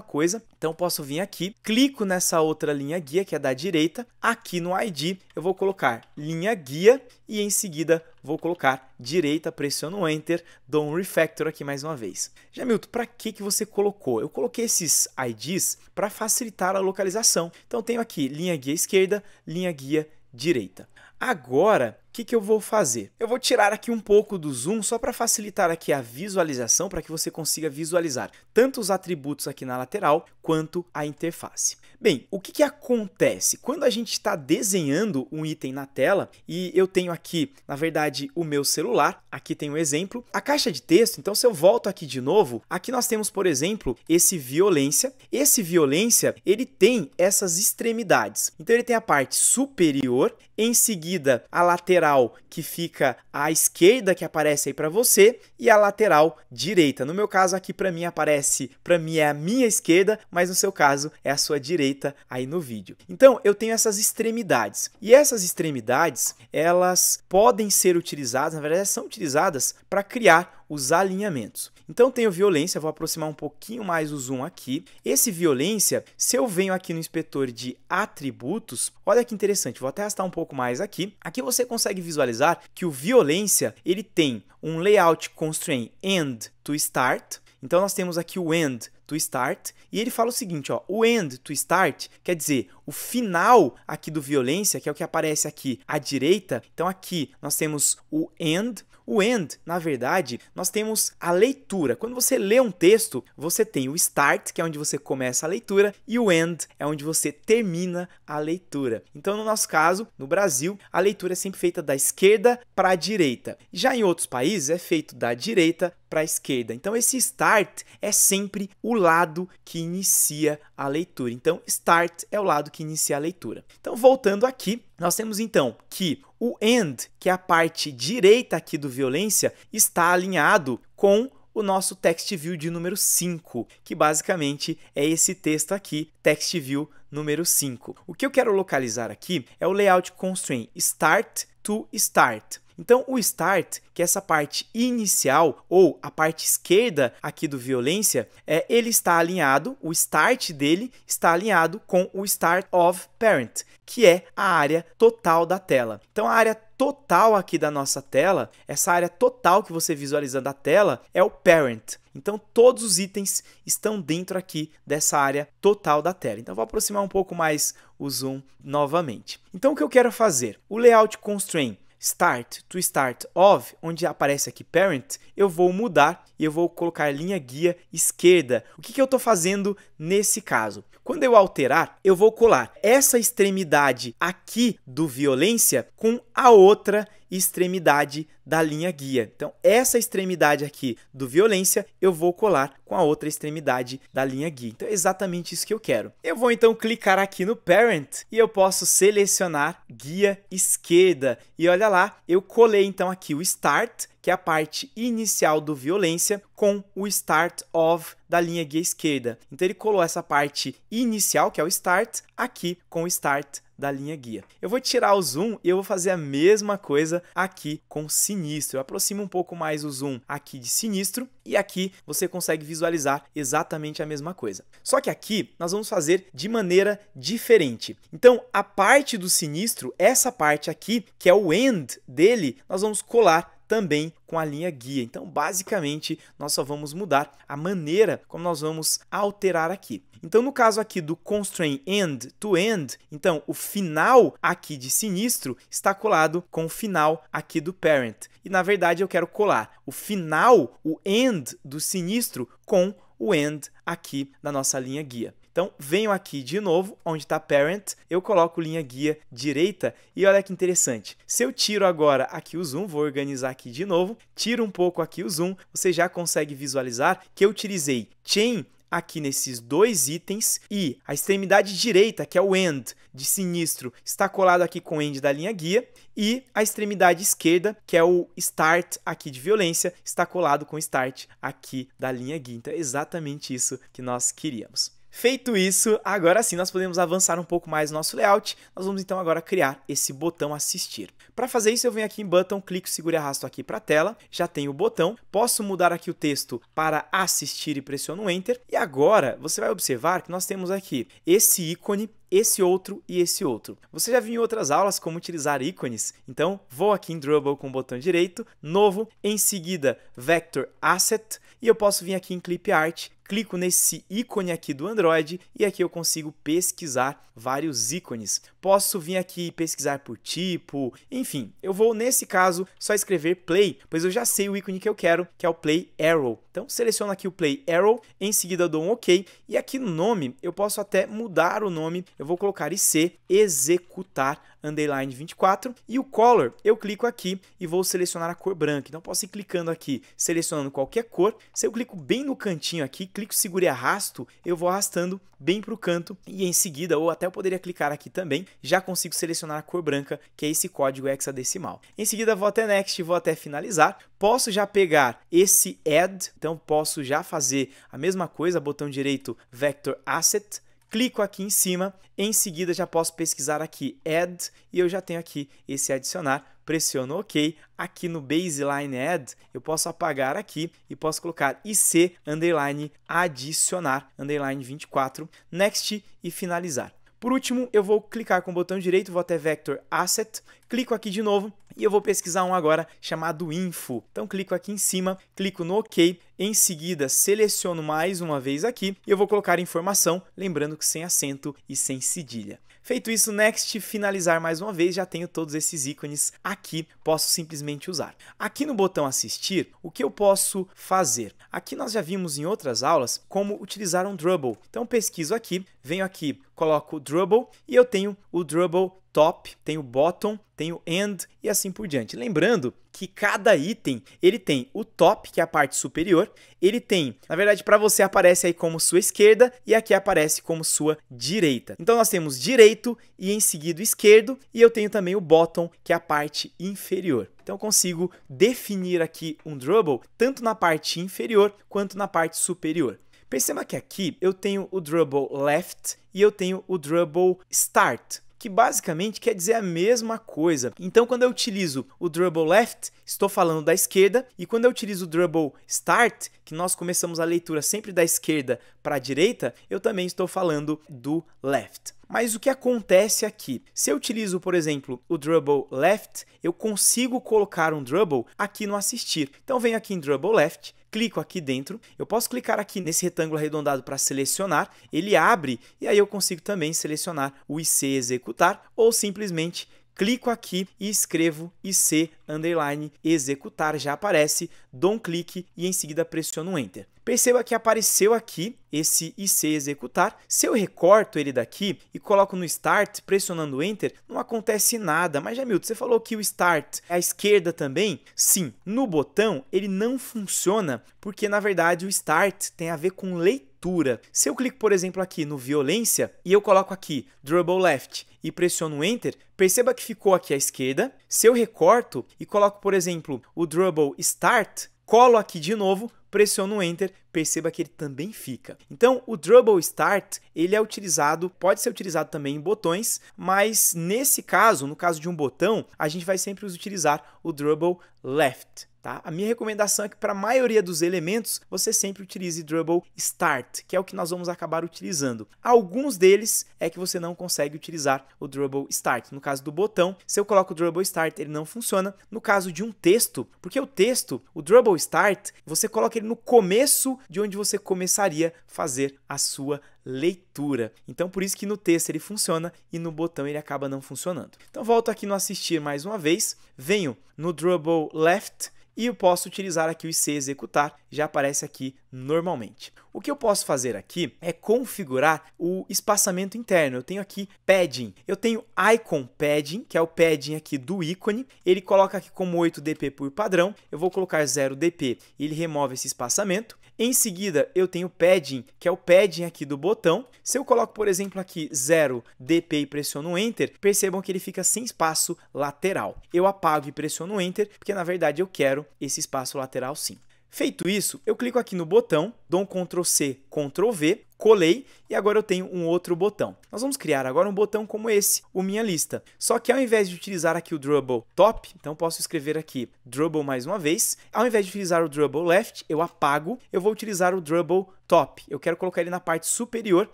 coisa, então posso vir aqui, clico nessa outra linha guia que é da direita, aqui no ID eu vou colocar linha guia e em seguida vou colocar direita, pressiono o Enter, dou um Refactor aqui mais uma vez. Jamilton, para que você colocou? Eu coloquei esses IDs para facilitar a localização. Então tenho aqui linha guia esquerda, linha guia direita. Agora, o que eu vou fazer? Eu vou tirar aqui um pouco do zoom só para facilitar aqui a visualização, para que você consiga visualizar tanto os atributos aqui na lateral quanto a interface. Bem, o que acontece? Quando a gente está desenhando um item na tela e eu tenho aqui, na verdade, o meu celular, aqui tem um exemplo, a caixa de texto, então se eu volto aqui de novo, aqui nós temos, por exemplo, esse violência. Esse violência, ele tem essas extremidades. Então ele tem a parte superior, em seguida a lateral que fica à esquerda, que aparece aí para você, e a lateral direita. No meu caso aqui para mim é a minha esquerda, mas no seu caso é a sua direita aí no vídeo. Então eu tenho essas extremidades, e essas extremidades elas podem ser utilizadas, na verdade são utilizadas para criar os alinhamentos. Então tenho violência, vou aproximar um pouquinho mais o zoom aqui. Esse violência, se eu venho aqui no inspetor de atributos, olha que interessante, vou até arrastar um pouco mais aqui. Aqui você consegue visualizar que o violência, ele tem um layout constraint end to start. Então nós temos aqui o end to start, e ele fala o seguinte, ó, o end to start quer dizer o final aqui do violência, que é o que aparece aqui à direita. Então aqui nós temos o end. O end, na verdade, nós temos a leitura. Quando você lê um texto, você tem o start, que é onde você começa a leitura, e o end é onde você termina a leitura. Então, no nosso caso, no Brasil, a leitura é sempre feita da esquerda para a direita. Já em outros países, é feito da direita para a esquerda. Então, esse start é sempre o lado que inicia a leitura. Então, start é o lado que inicia a leitura. Então, voltando aqui, nós temos então que o end, que é a parte direita aqui do violência, está alinhado com o nosso text view de número 5, que basicamente é esse texto aqui, text view número 5. O que eu quero localizar aqui é o layout constraint start to start. Então, o start, que é essa parte inicial, ou a parte esquerda aqui do violência, ele está alinhado, o start dele está alinhado com o start of parent, que é a área total da tela. Então, a área total aqui da nossa tela, essa área total que você visualiza da tela, é o parent. Então, todos os itens estão dentro aqui dessa área total da tela. Então, vou aproximar um pouco mais o zoom novamente. Então, o que eu quero fazer? O layout constraint start to start of, onde aparece aqui parent, eu vou mudar e eu vou colocar linha guia esquerda. O que eu estou fazendo nesse caso? Quando eu alterar, eu vou colar essa extremidade aqui do violência com a outra extremidade da linha guia. Então, essa extremidade aqui do violência, eu vou colar com a outra extremidade da linha guia. Então, é exatamente isso que eu quero. Eu vou, então, clicar aqui no Parent e eu posso selecionar guia esquerda. E olha lá, eu colei, então, aqui o Start, que é a parte inicial do violência, com o Start of da linha guia esquerda. Então, ele colou essa parte inicial, que é o Start, aqui com o Start da linha guia. Eu vou tirar o zoom e eu vou fazer a mesma coisa aqui com sinistro. Eu aproximo um pouco mais o zoom aqui de sinistro e aqui você consegue visualizar exatamente a mesma coisa. Só que aqui nós vamos fazer de maneira diferente. Então, a parte do sinistro, essa parte aqui, que é o end dele, nós vamos colar também com a linha guia. Então, basicamente, nós só vamos mudar a maneira como nós vamos alterar aqui. Então, no caso aqui do constraint end to end, então, o final aqui de sinistro está colado com o final aqui do parent. E, na verdade, eu quero colar o final, o end do sinistro, com o end aqui da nossa linha guia. Então, venho aqui de novo, onde está Parent, eu coloco linha guia direita e olha que interessante. Se eu tiro agora aqui o zoom, vou organizar aqui de novo, tiro um pouco aqui o zoom, você já consegue visualizar que eu utilizei chain aqui nesses dois itens e a extremidade direita, que é o end de sinistro, está colado aqui com o end da linha guia e a extremidade esquerda, que é o start aqui de violência, está colado com o start aqui da linha guia. Então, é exatamente isso que nós queríamos. Feito isso, agora sim nós podemos avançar um pouco mais no nosso layout. Nós vamos então agora criar esse botão assistir. Para fazer isso, eu venho aqui em Button, clico, seguro e arrasto aqui para a tela. Já tenho o botão. Posso mudar aqui o texto para assistir e pressiono Enter. E agora você vai observar que nós temos aqui esse ícone. esse outro e esse outro. Você já viu em outras aulas como utilizar ícones, então vou aqui em Drupal com o botão direito, novo, em seguida Vector Asset, e eu posso vir aqui em Clip Art, clico nesse ícone aqui do Android e aqui eu consigo pesquisar vários ícones. Posso vir aqui pesquisar por tipo, enfim, eu vou nesse caso só escrever Play, pois eu já sei o ícone que eu quero, que é o Play Arrow. Então seleciono aqui o Play Arrow, em seguida eu dou um OK e aqui no nome eu posso até mudar o nome, eu vou colocar IC, executar, underline 24 e o color eu clico aqui e vou selecionar a cor branca. Então posso ir clicando aqui, selecionando qualquer cor. Se eu clico bem no cantinho aqui, clico, seguro e arrasto, eu vou arrastando bem para o canto e em seguida, ou até eu poderia clicar aqui também, já consigo selecionar a cor branca, que é esse código hexadecimal. Em seguida vou até Next, vou até finalizar. Posso já pegar esse Add, então posso já fazer a mesma coisa, botão direito Vector Asset, clico aqui em cima, em seguida já posso pesquisar aqui Add e eu já tenho aqui esse adicionar, pressiono OK, aqui no Baseline Add eu posso apagar aqui e posso colocar IC, underline, adicionar, underline 24, Next e finalizar. Por último, eu vou clicar com o botão direito, vou até Vector Asset, clico aqui de novo e eu vou pesquisar um agora chamado Info. Então clico aqui em cima, clico no OK, em seguida seleciono mais uma vez aqui e eu vou colocar informação, lembrando que sem acento e sem cedilha. Feito isso, Next, finalizar mais uma vez, já tenho todos esses ícones aqui, posso simplesmente usar. Aqui no botão assistir, o que eu posso fazer? Aqui nós já vimos em outras aulas como utilizar um Drupal. Então pesquiso aqui, venho aqui, coloco o Drupal e eu tenho o Drupal Top, tenho Bottom, tenho End e assim por diante. Lembrando que cada item, ele tem o top, que é a parte superior, ele tem, na verdade, para você aparece aí como sua esquerda e aqui aparece como sua direita. Então nós temos direito e em seguida esquerdo e eu tenho também o bottom, que é a parte inferior. Então eu consigo definir aqui um Drupal tanto na parte inferior quanto na parte superior. Perceba que aqui eu tenho o Drupal Left e eu tenho o Drupal Start, que basicamente quer dizer a mesma coisa. Então, quando eu utilizo o Drupal Left, estou falando da esquerda, e quando eu utilizo o Drupal Start, que nós começamos a leitura sempre da esquerda para a direita, eu também estou falando do Left. Mas o que acontece aqui? Se eu utilizo, por exemplo, o Drupal Left, eu consigo colocar um Drupal aqui no assistir. Então, venho aqui em Drupal Left, clico aqui dentro, eu posso clicar aqui nesse retângulo arredondado para selecionar, ele abre e aí eu consigo também selecionar o IC executar ou simplesmente clico aqui e escrevo IC underline executar, já aparece, dou um clique e em seguida pressiono Enter. Perceba que apareceu aqui esse IC executar. Se eu recorto ele daqui e coloco no Start, pressionando Enter, não acontece nada. Mas, Jamilton, você falou que o Start é à esquerda também? Sim, no botão ele não funciona porque, na verdade, o Start tem a ver com leitura. Se eu clico, por exemplo, aqui no Violência e eu coloco aqui Drupal Left e pressiono Enter, perceba que ficou aqui à esquerda. Se eu recorto e coloco, por exemplo, o Drupal Start, colo aqui de novo, pressiono Enter, perceba que ele também fica. Então, o Drupal Start, ele é utilizado, pode ser utilizado também em botões, mas nesse caso, no caso de um botão, a gente vai sempre utilizar o Drupal Left. Tá? A minha recomendação é que para a maioria dos elementos você sempre utilize Drupal Start, que é o que nós vamos acabar utilizando. Alguns deles é que você não consegue utilizar o Drupal Start. No caso do botão, se eu coloco o Drupal Start, ele não funciona. No caso de um texto, porque o texto, o Drupal Start, você coloca ele no começo de onde você começaria a fazer a sua leitura. Então, por isso que no texto ele funciona e no botão ele acaba não funcionando. Então, volto aqui no assistir mais uma vez, venho no Drupal Left, e eu posso utilizar aqui o IC executar, já aparece aqui normalmente. O que eu posso fazer aqui é configurar o espaçamento interno. Eu tenho aqui padding, eu tenho icon padding, que é o padding aqui do ícone, ele coloca aqui como 8 dp por padrão, eu vou colocar 0 dp e ele remove esse espaçamento. Em seguida, eu tenho padding, que é o padding aqui do botão. Se eu coloco, por exemplo, aqui 0 dp e pressiono Enter, percebam que ele fica sem espaço lateral. Eu apago e pressiono Enter, porque na verdade eu quero esse espaço lateral sim. Feito isso, eu clico aqui no botão, dou um Ctrl+C, Ctrl+V, colei e agora eu tenho um outro botão. Nós vamos criar agora um botão como esse, o Minha Lista. Só que ao invés de utilizar aqui o Drupal Top, então posso escrever aqui Drupal mais uma vez. Ao invés de utilizar o Drupal Left, eu apago, eu vou utilizar o Drupal Top. Eu quero colocar ele na parte superior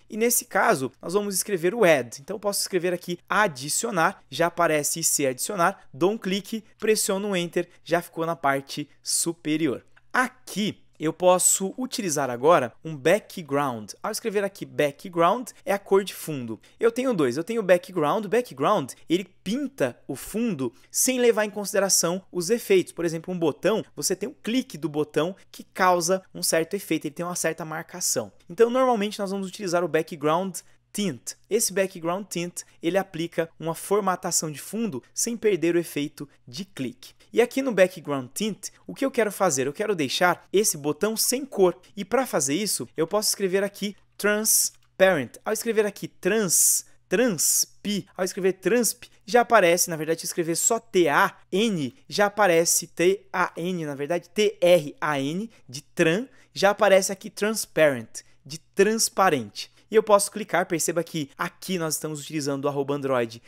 e nesse caso nós vamos escrever o Add. Então eu posso escrever aqui adicionar, já aparece IC adicionar, dou um clique, pressiono o Enter, já ficou na parte superior. Aqui eu posso utilizar agora um background. Ao escrever aqui background, é a cor de fundo. Eu tenho dois, eu tenho background. O background, ele pinta o fundo sem levar em consideração os efeitos. Por exemplo, um botão, você tem um clique do botão que causa um certo efeito, ele tem uma certa marcação. Então, normalmente, nós vamos utilizar o background tint. Esse background tint, ele aplica uma formatação de fundo sem perder o efeito de clique. E aqui no background tint, o que eu quero fazer? Eu quero deixar esse botão sem cor. E para fazer isso, eu posso escrever aqui transparent. Ao escrever aqui transp, ao escrever transp, já aparece, na verdade, se escrever só T-A-N, já aparece T-A-N, na verdade, T-R-A-N, de tran, já aparece aqui transparent, de transparente. E eu posso clicar, perceba que aqui nós estamos utilizando o @android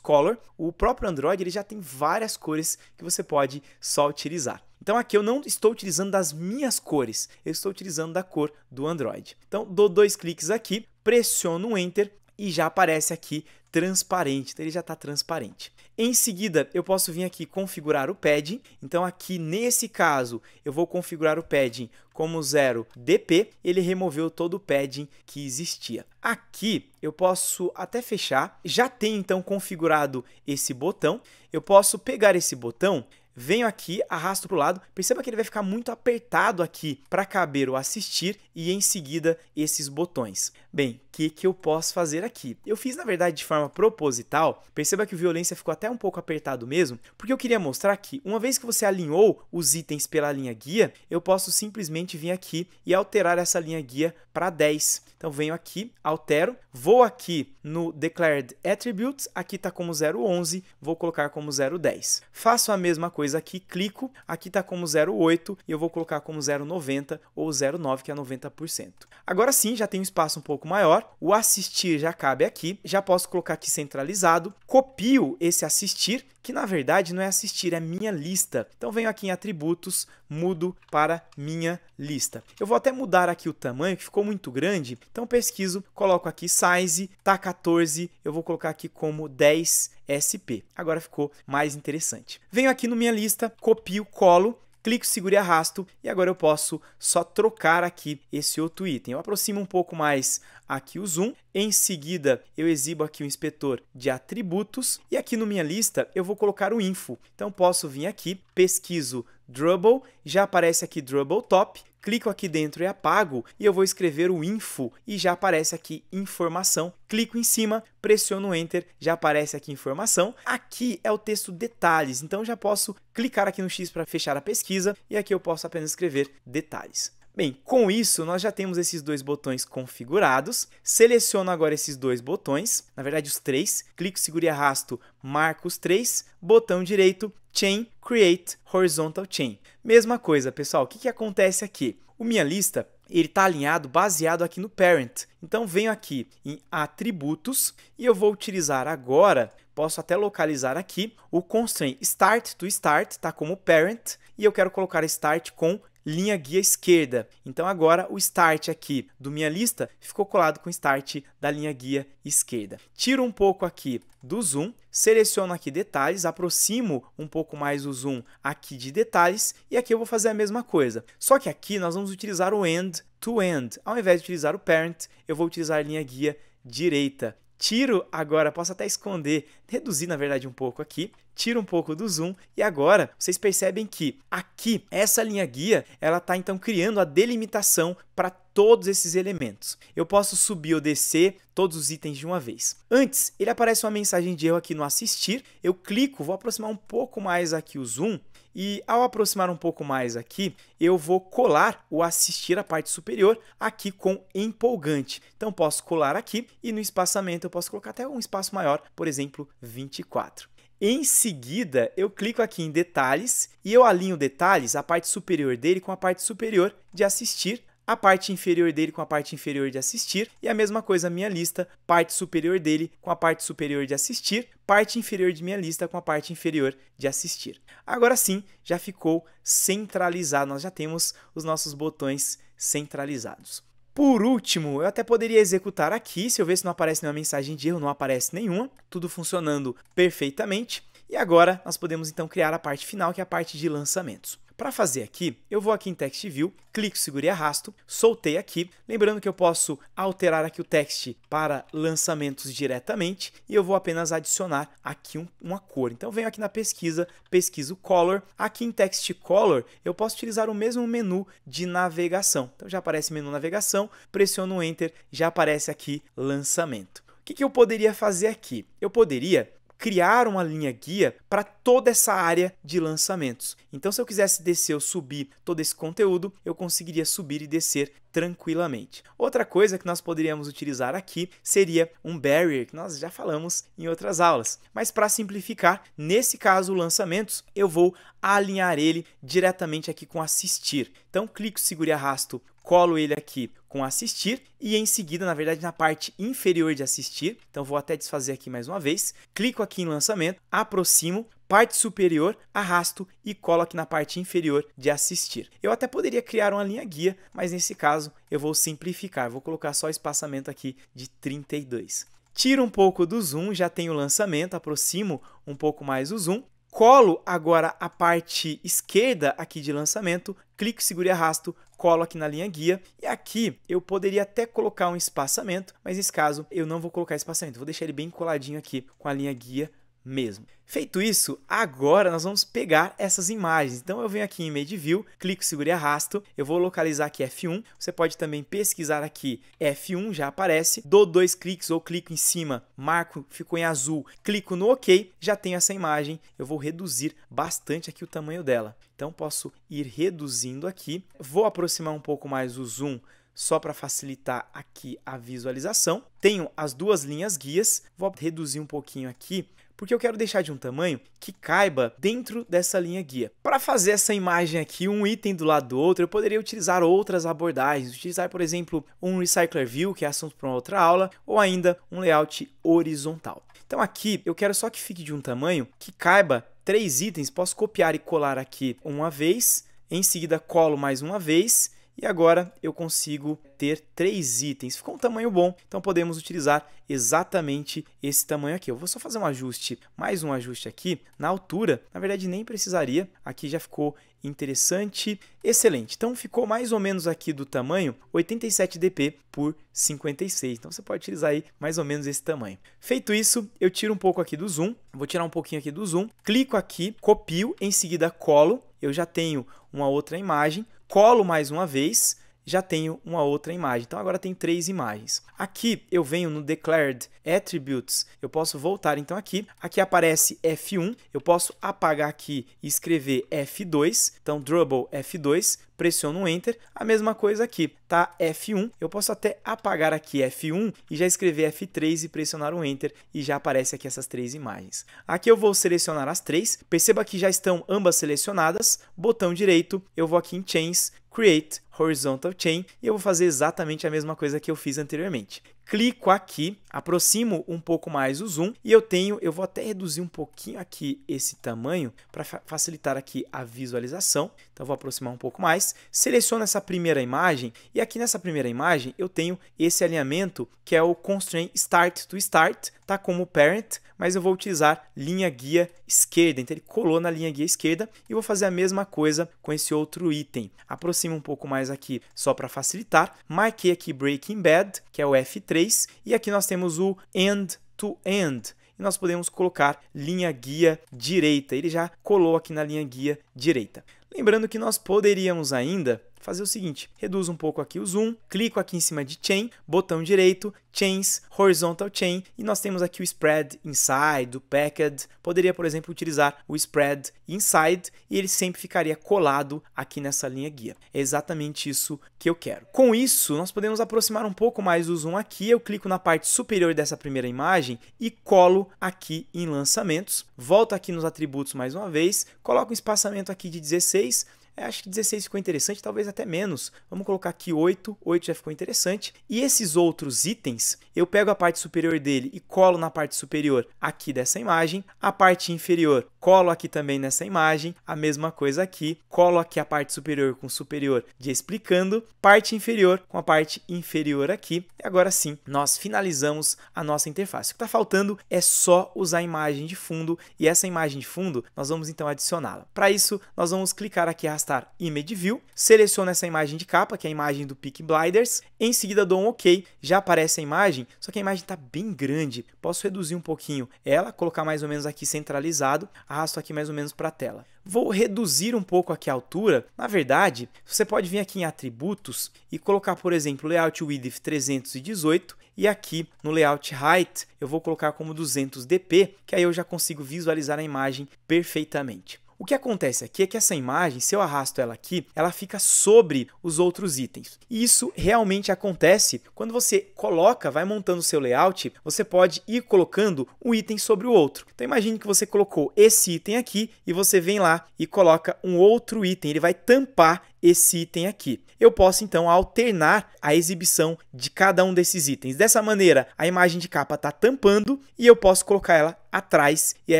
_color. O próprio Android ele já tem várias cores que você pode só utilizar. Então aqui eu não estou utilizando das minhas cores, eu estou utilizando da cor do Android. Então dou 2 cliques aqui, pressiono o Enter e já aparece aqui transparente, então ele já está transparente. Em seguida, eu posso vir aqui configurar o padding. Então aqui nesse caso, eu vou configurar o padding como 0 dp, ele removeu todo o padding que existia. Aqui eu posso até fechar, já tenho então configurado esse botão, eu posso pegar esse botão, venho aqui, arrasto para o lado, perceba que ele vai ficar muito apertado aqui para caber o assistir e em seguida esses botões. Bem, o que eu posso fazer aqui? Eu fiz na verdade de forma proposital, perceba que o violência ficou até um pouco apertado mesmo, porque eu queria mostrar que uma vez que você alinhou os itens pela linha guia, eu posso simplesmente vir aqui e alterar essa linha guia para 10. Então venho aqui, altero, vou aqui no Declared Attributes, aqui está como 0,11, vou colocar como 0,10. Faço a mesma coisa aqui, clico, aqui está como 0,8 e eu vou colocar como 0,90 ou 0,9, que é 90%. Agora sim, já tem um espaço um pouco maior, o assistir já cabe aqui, já posso colocar aqui centralizado, copio esse assistir, que na verdade não é assistir, é minha lista. Então venho aqui em atributos, mudo para minha lista. Eu vou até mudar aqui o tamanho, que ficou muito grande, então pesquiso, coloco aqui size, tá 14, eu vou colocar aqui como 10 SP. Agora ficou mais interessante. Venho aqui no minha lista, copio, colo, clico, seguro e arrasto e agora eu posso só trocar aqui esse outro item. Eu aproximo um pouco mais aqui o zoom, em seguida eu exibo aqui o inspetor de atributos e aqui no minha lista eu vou colocar o info. Então posso vir aqui, pesquiso Drupal, já aparece aqui Drupal Top, clico aqui dentro e apago e eu vou escrever o info e já aparece aqui informação. Clico em cima, pressiono Enter, já aparece aqui informação. Aqui é o texto detalhes, então já posso clicar aqui no X para fechar a pesquisa e aqui eu posso apenas escrever detalhes. Bem, com isso nós já temos esses dois botões configurados. Seleciono agora esses dois botões, na verdade os três. Clico, seguro e arrasto, marco os três. Botão direito, Chain, Create, Horizontal Chain. Mesma coisa, pessoal, o que acontece aqui? O minha lista, ele está alinhado baseado aqui no Parent. Então venho aqui em Atributos e eu vou utilizar agora, posso até localizar aqui, o Constraint Start to Start, está como Parent, e eu quero colocar Start com linha guia esquerda. Então agora o Start aqui do minha lista ficou colado com o Start da linha guia esquerda. Tiro um pouco aqui do zoom, seleciono aqui detalhes, aproximo um pouco mais o zoom aqui de detalhes e aqui eu vou fazer a mesma coisa. Só que aqui nós vamos utilizar o End to End. Ao invés de utilizar o Parent, eu vou utilizar a linha guia direita. Tiro agora, posso até esconder, reduzir na verdade um pouco aqui, tiro um pouco do zoom e agora vocês percebem que aqui, essa linha guia, ela está então criando a delimitação para todos esses elementos. Eu posso subir ou descer todos os itens de uma vez. Antes, ele aparece uma mensagem de erro aqui no assistir, eu clico, vou aproximar um pouco mais aqui o zoom, e ao aproximar um pouco mais aqui, eu vou colar o assistir a parte superior aqui com empolgante. Então posso colar aqui e no espaçamento eu posso colocar até um espaço maior, por exemplo, 24. Em seguida, eu clico aqui em detalhes e eu alinho detalhes, a parte superior dele com a parte superior de assistir a parte inferior dele com a parte inferior de assistir, e a mesma coisa a minha lista, parte superior dele com a parte superior de assistir, parte inferior de minha lista com a parte inferior de assistir. Agora sim, já ficou centralizado, nós já temos os nossos botões centralizados. Por último, eu até poderia executar aqui, se eu ver se não aparece nenhuma mensagem de erro, não aparece nenhuma, tudo funcionando perfeitamente. E agora nós podemos então criar a parte final, que é a parte de lançamentos. Para fazer aqui, eu vou aqui em Text View, clico, seguro e arrasto, soltei aqui. Lembrando que eu posso alterar aqui o text para lançamentos diretamente e eu vou apenas adicionar aqui uma cor. Então, eu venho aqui na pesquisa, pesquiso Color. Aqui em Text Color, eu posso utilizar o mesmo menu de navegação. Então, já aparece menu navegação, pressiono Enter, já aparece aqui lançamento. O que eu poderia fazer aqui? Eu poderia criar uma linha guia para toda essa área de lançamentos. Então, se eu quisesse descer ou subir todo esse conteúdo, eu conseguiria subir e descer tranquilamente. Outra coisa que nós poderíamos utilizar aqui seria um barrier, que nós já falamos em outras aulas. Mas para simplificar, nesse caso, lançamentos, eu vou alinhar ele diretamente aqui com assistir. Então, clico, seguro e arrasto, colo ele aqui com assistir e em seguida, na verdade, na parte inferior de assistir. Então, vou até desfazer aqui mais uma vez. Clico aqui em lançamento, aproximo, parte superior, arrasto e colo aqui na parte inferior de assistir. Eu até poderia criar uma linha guia, mas nesse caso eu vou simplificar. Vou colocar só o espaçamento aqui de 32. Tiro um pouco do zoom, já tenho o lançamento, aproximo um pouco mais o zoom. Colo agora a parte esquerda aqui de lançamento, clico, seguro e arrasto, colo aqui na linha guia. E aqui eu poderia até colocar um espaçamento, mas nesse caso eu não vou colocar espaçamento. Vou deixar ele bem coladinho aqui com a linha guia mesmo. Feito isso, agora nós vamos pegar essas imagens. Então eu venho aqui em Image View, clico, seguro e arrasto, eu vou localizar aqui F1, você pode também pesquisar aqui F1, já aparece, dou 2 cliques ou clico em cima, marco, ficou em azul, clico no OK, já tenho essa imagem, eu vou reduzir bastante aqui o tamanho dela. Então posso ir reduzindo aqui, vou aproximar um pouco mais o zoom, só para facilitar aqui a visualização. Tenho as duas linhas guias, vou reduzir um pouquinho aqui, porque eu quero deixar de um tamanho que caiba dentro dessa linha guia. Para fazer essa imagem aqui, um item do lado do outro, eu poderia utilizar outras abordagens, utilizar, por exemplo, um Recycler View, que é assunto para uma outra aula, ou ainda um layout horizontal. Então aqui, eu quero só que fique de um tamanho que caiba 3 itens, posso copiar e colar aqui uma vez, em seguida colo mais uma vez, e agora eu consigo ter 3 itens. Ficou um tamanho bom, então podemos utilizar exatamente esse tamanho aqui. Eu vou só fazer um ajuste, mais um ajuste aqui na altura. Na verdade, nem precisaria. Aqui já ficou interessante. Excelente. Então, ficou mais ou menos aqui do tamanho 87 dp por 56. Então, você pode utilizar aí mais ou menos esse tamanho. Feito isso, eu tiro um pouco aqui do zoom. Vou tirar um pouquinho aqui do zoom. Clico aqui, copio, em seguida colo. Eu já tenho uma outra imagem. Colo mais uma vez, já tenho uma outra imagem. Então, agora tem 3 imagens. Aqui, eu venho no Declared Attributes, eu posso voltar então aqui. Aqui aparece F1, eu posso apagar aqui e escrever F2. Então, Drupal F2, pressiono Enter. A mesma coisa aqui, tá? F1, eu posso até apagar aqui F1 e já escrever F3 e pressionar o Enter e já aparece aqui essas 3 imagens. Aqui eu vou selecionar as 3. Perceba que já estão ambas selecionadas. Botão direito, eu vou aqui em Chains, Create Horizontal Chain e eu vou fazer exatamente a mesma coisa que eu fiz anteriormente. Clico aqui, aproximo um pouco mais o zoom e eu vou até reduzir um pouquinho aqui esse tamanho para facilitar aqui a visualização. Então, vou aproximar um pouco mais. Seleciono essa primeira imagem e aqui nessa primeira imagem eu tenho esse alinhamento que é o Constraint Start to Start, tá como parent, mas eu vou utilizar linha guia esquerda. Então, ele colou na linha guia esquerda e vou fazer a mesma coisa com esse outro item. Aproximo um pouco mais aqui só para facilitar. Marquei aqui Breaking Bad, que é o F3. E aqui nós temos o End to End. E nós podemos colocar linha guia direita. Ele já colou aqui na linha guia direita. Lembrando que nós poderíamos ainda fazer o seguinte, reduzo um pouco aqui o zoom, clico aqui em cima de Chain, botão direito, Chains, Horizontal Chain, e nós temos aqui o Spread Inside, o Packed. Poderia, por exemplo, utilizar o Spread Inside e ele sempre ficaria colado aqui nessa linha guia. É exatamente isso que eu quero. Com isso, nós podemos aproximar um pouco mais o zoom aqui. Eu clico na parte superior dessa primeira imagem e colo aqui em lançamentos. Volto aqui nos atributos mais uma vez, coloco um espaçamento aqui de 16. Acho que 16 ficou interessante, talvez até menos. Vamos colocar aqui 8, 8 já ficou interessante. E esses outros itens, eu pego a parte superior dele e colo na parte superior aqui dessa imagem, a parte inferior colo aqui também nessa imagem, a mesma coisa aqui, colo aqui a parte superior com superior de explicando, parte inferior com a parte inferior aqui, e agora sim, nós finalizamos a nossa interface. O que está faltando é só usar a imagem de fundo, e essa imagem de fundo, nós vamos então adicioná-la. Para isso, nós vamos clicar aqui, arrastar Image View, seleciono essa imagem de capa, que é a imagem do Peaky Blinders, em seguida dou um OK, já aparece a imagem, só que a imagem está bem grande, posso reduzir um pouquinho ela, colocar mais ou menos aqui centralizado, arrasto aqui mais ou menos para a tela. Vou reduzir um pouco aqui a altura. Na verdade, você pode vir aqui em atributos e colocar, por exemplo, Layout Width 318 e aqui no Layout Height eu vou colocar como 200 dp, que aí eu já consigo visualizar a imagem perfeitamente. O que acontece aqui é que essa imagem, se eu arrasto ela aqui, ela fica sobre os outros itens. E isso realmente acontece quando você coloca, vai montando o seu layout, você pode ir colocando um item sobre o outro. Então imagine que você colocou esse item aqui e você vem lá e coloca um outro item, ele vai tampar esse item aqui. Eu posso então alternar a exibição de cada um desses itens. Dessa maneira, a imagem de capa está tampando e eu posso colocar ela atrás e aí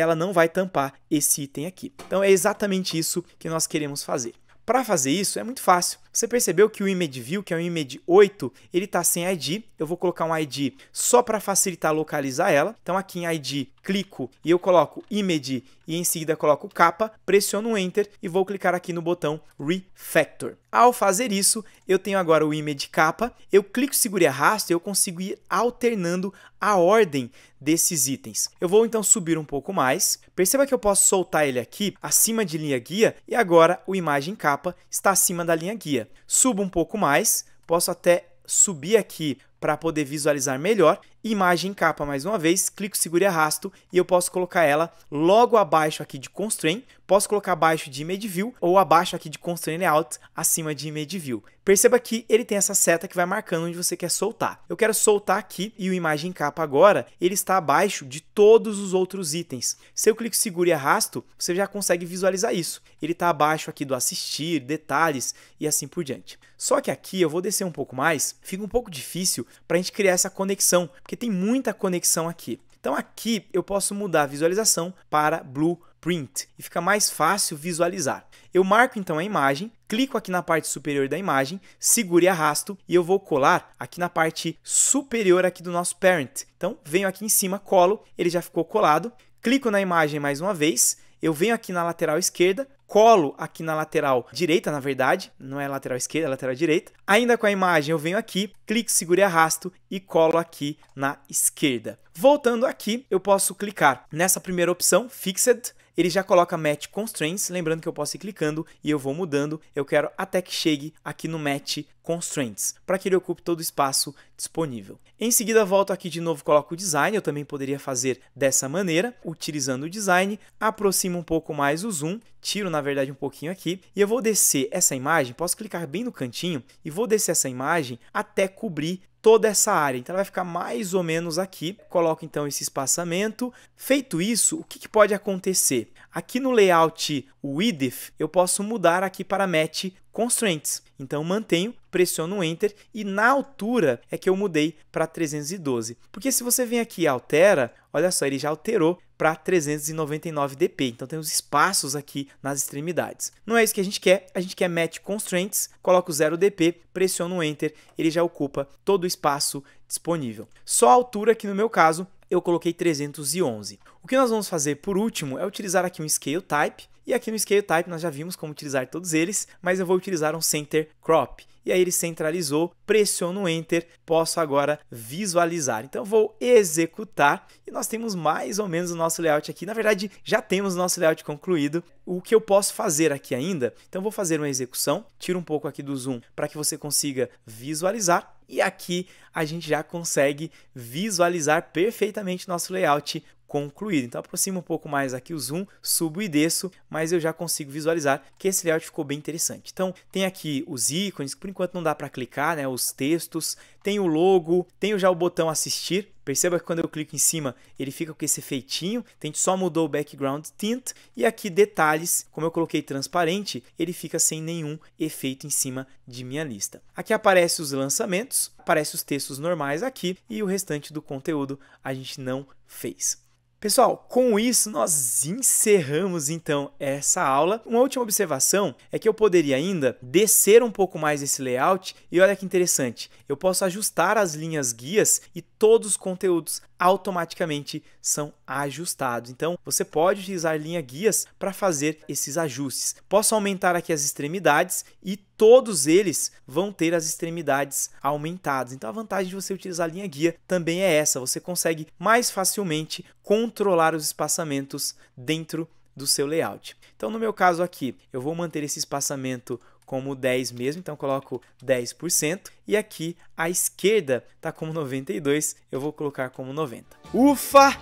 ela não vai tampar esse item aqui. Então é exatamente isso que nós queremos fazer. Para fazer isso é muito fácil. Você percebeu que o Image View, que é o Image 8, ele está sem ID. Eu vou colocar um ID só para facilitar localizar ela. Então aqui em ID, clico e eu coloco Image e em seguida coloco capa, pressiono Enter e vou clicar aqui no botão Refactor. Ao fazer isso, eu tenho agora o Image capa, eu clico, seguro e arrasto e eu consigo ir alternando a ordem desses itens. Eu vou então subir um pouco mais. Perceba que eu posso soltar ele aqui acima de linha guia e agora o imagem capa está acima da linha guia. Subo um pouco mais, posso até subir aqui para poder visualizar melhor. Imagem capa mais uma vez, clico, seguro e arrasto e eu posso colocar ela logo abaixo aqui de Constraint, posso colocar abaixo de Image View ou abaixo aqui de Constraint Layout, acima de Image View. Perceba que ele tem essa seta que vai marcando onde você quer soltar. Eu quero soltar aqui e o imagem capa agora, ele está abaixo de todos os outros itens. Se eu clico, seguro e arrasto, você já consegue visualizar isso. Ele está abaixo aqui do assistir, detalhes e assim por diante. Só que aqui eu vou descer um pouco mais, fica um pouco difícil para a gente criar essa conexão, porque tem muita conexão aqui. Então aqui eu posso mudar a visualização para Blueprint e fica mais fácil visualizar. Eu marco então a imagem, clico aqui na parte superior da imagem, seguro e arrasto e eu vou colar aqui na parte superior aqui do nosso parent. Então venho aqui em cima, colo, ele já ficou colado, clico na imagem mais uma vez, eu venho aqui na lateral esquerda, colo aqui na lateral direita, na verdade, não é lateral esquerda, é lateral direita. Ainda com a imagem eu venho aqui, clico, seguro e arrasto e colo aqui na esquerda. Voltando aqui, eu posso clicar nessa primeira opção, Fixed, ele já coloca Match Constraints, lembrando que eu posso ir clicando e eu vou mudando, eu quero até que chegue aqui no Match Constraints, para que ele ocupe todo o espaço disponível. Em seguida, volto aqui de novo, coloco o Design, eu também poderia fazer dessa maneira, utilizando o Design, aproximo um pouco mais o Zoom, tiro na verdade um pouquinho aqui, e eu vou descer essa imagem, posso clicar bem no cantinho, e vou descer essa imagem até cobrir toda essa área. Então ela vai ficar mais ou menos aqui. Coloco então esse espaçamento. Feito isso, o que pode acontecer? Aqui no layout Width, eu posso mudar aqui para Match Constraints. Então mantenho, pressiono Enter e na altura é que eu mudei para 312. Porque se você vem aqui e altera, olha só, ele já alterou para 399 dp. Então tem os espaços aqui nas extremidades. Não é isso que a gente quer Match Constraints, coloco 0 dp, pressiono Enter, ele já ocupa todo o espaço disponível. Só a altura que no meu caso eu coloquei 311. O que nós vamos fazer por último é utilizar aqui um Scale Type. E aqui no Scale Type nós já vimos como utilizar todos eles, mas eu vou utilizar um Center Crop. E aí ele centralizou, pressiono Enter, posso agora visualizar. Então eu vou executar e nós temos mais ou menos o nosso layout aqui. Na verdade, já temos o nosso layout concluído. O que eu posso fazer aqui ainda? Então eu vou fazer uma execução, tiro um pouco aqui do zoom para que você consiga visualizar. E aqui a gente já consegue visualizar perfeitamente nosso layout concluído. Então aproximo um pouco mais aqui o zoom, subo e desço, mas eu já consigo visualizar que esse layout ficou bem interessante. Então tem aqui os ícones, que por enquanto não dá para clicar, né, os textos, tem o logo, tenho já o botão assistir, Perceba que quando eu clico em cima, ele fica com esse efeitinho. A gente só mudou o background tint. E aqui detalhes, como eu coloquei transparente, ele fica sem nenhum efeito em cima de minha lista. Aqui aparece os lançamentos, aparece os textos normais aqui e o restante do conteúdo a gente não fez. Pessoal, com isso nós encerramos então essa aula. Uma última observação é que eu poderia ainda descer um pouco mais esse layout e olha que interessante, eu posso ajustar as linhas guias e todos os conteúdos automaticamente são ajustados. Então, você pode utilizar linha guias para fazer esses ajustes. Posso aumentar aqui as extremidades e todos eles vão ter as extremidades aumentadas. Então, a vantagem de você utilizar a linha guia também é essa. Você consegue mais facilmente controlar os espaçamentos dentro do seu layout. Então, no meu caso aqui, eu vou manter esse espaçamento como 10 mesmo, então coloco 10%, e aqui à esquerda está como 92, eu vou colocar como 90. Ufa!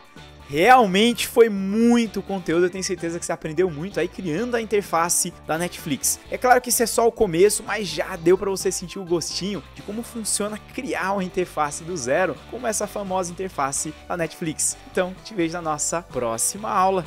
Realmente foi muito conteúdo, eu tenho certeza que você aprendeu muito aí criando a interface da Netflix. É claro que isso é só o começo, mas já deu para você sentir o gostinho de como funciona criar uma interface do zero, como essa famosa interface da Netflix. Então, te vejo na nossa próxima aula.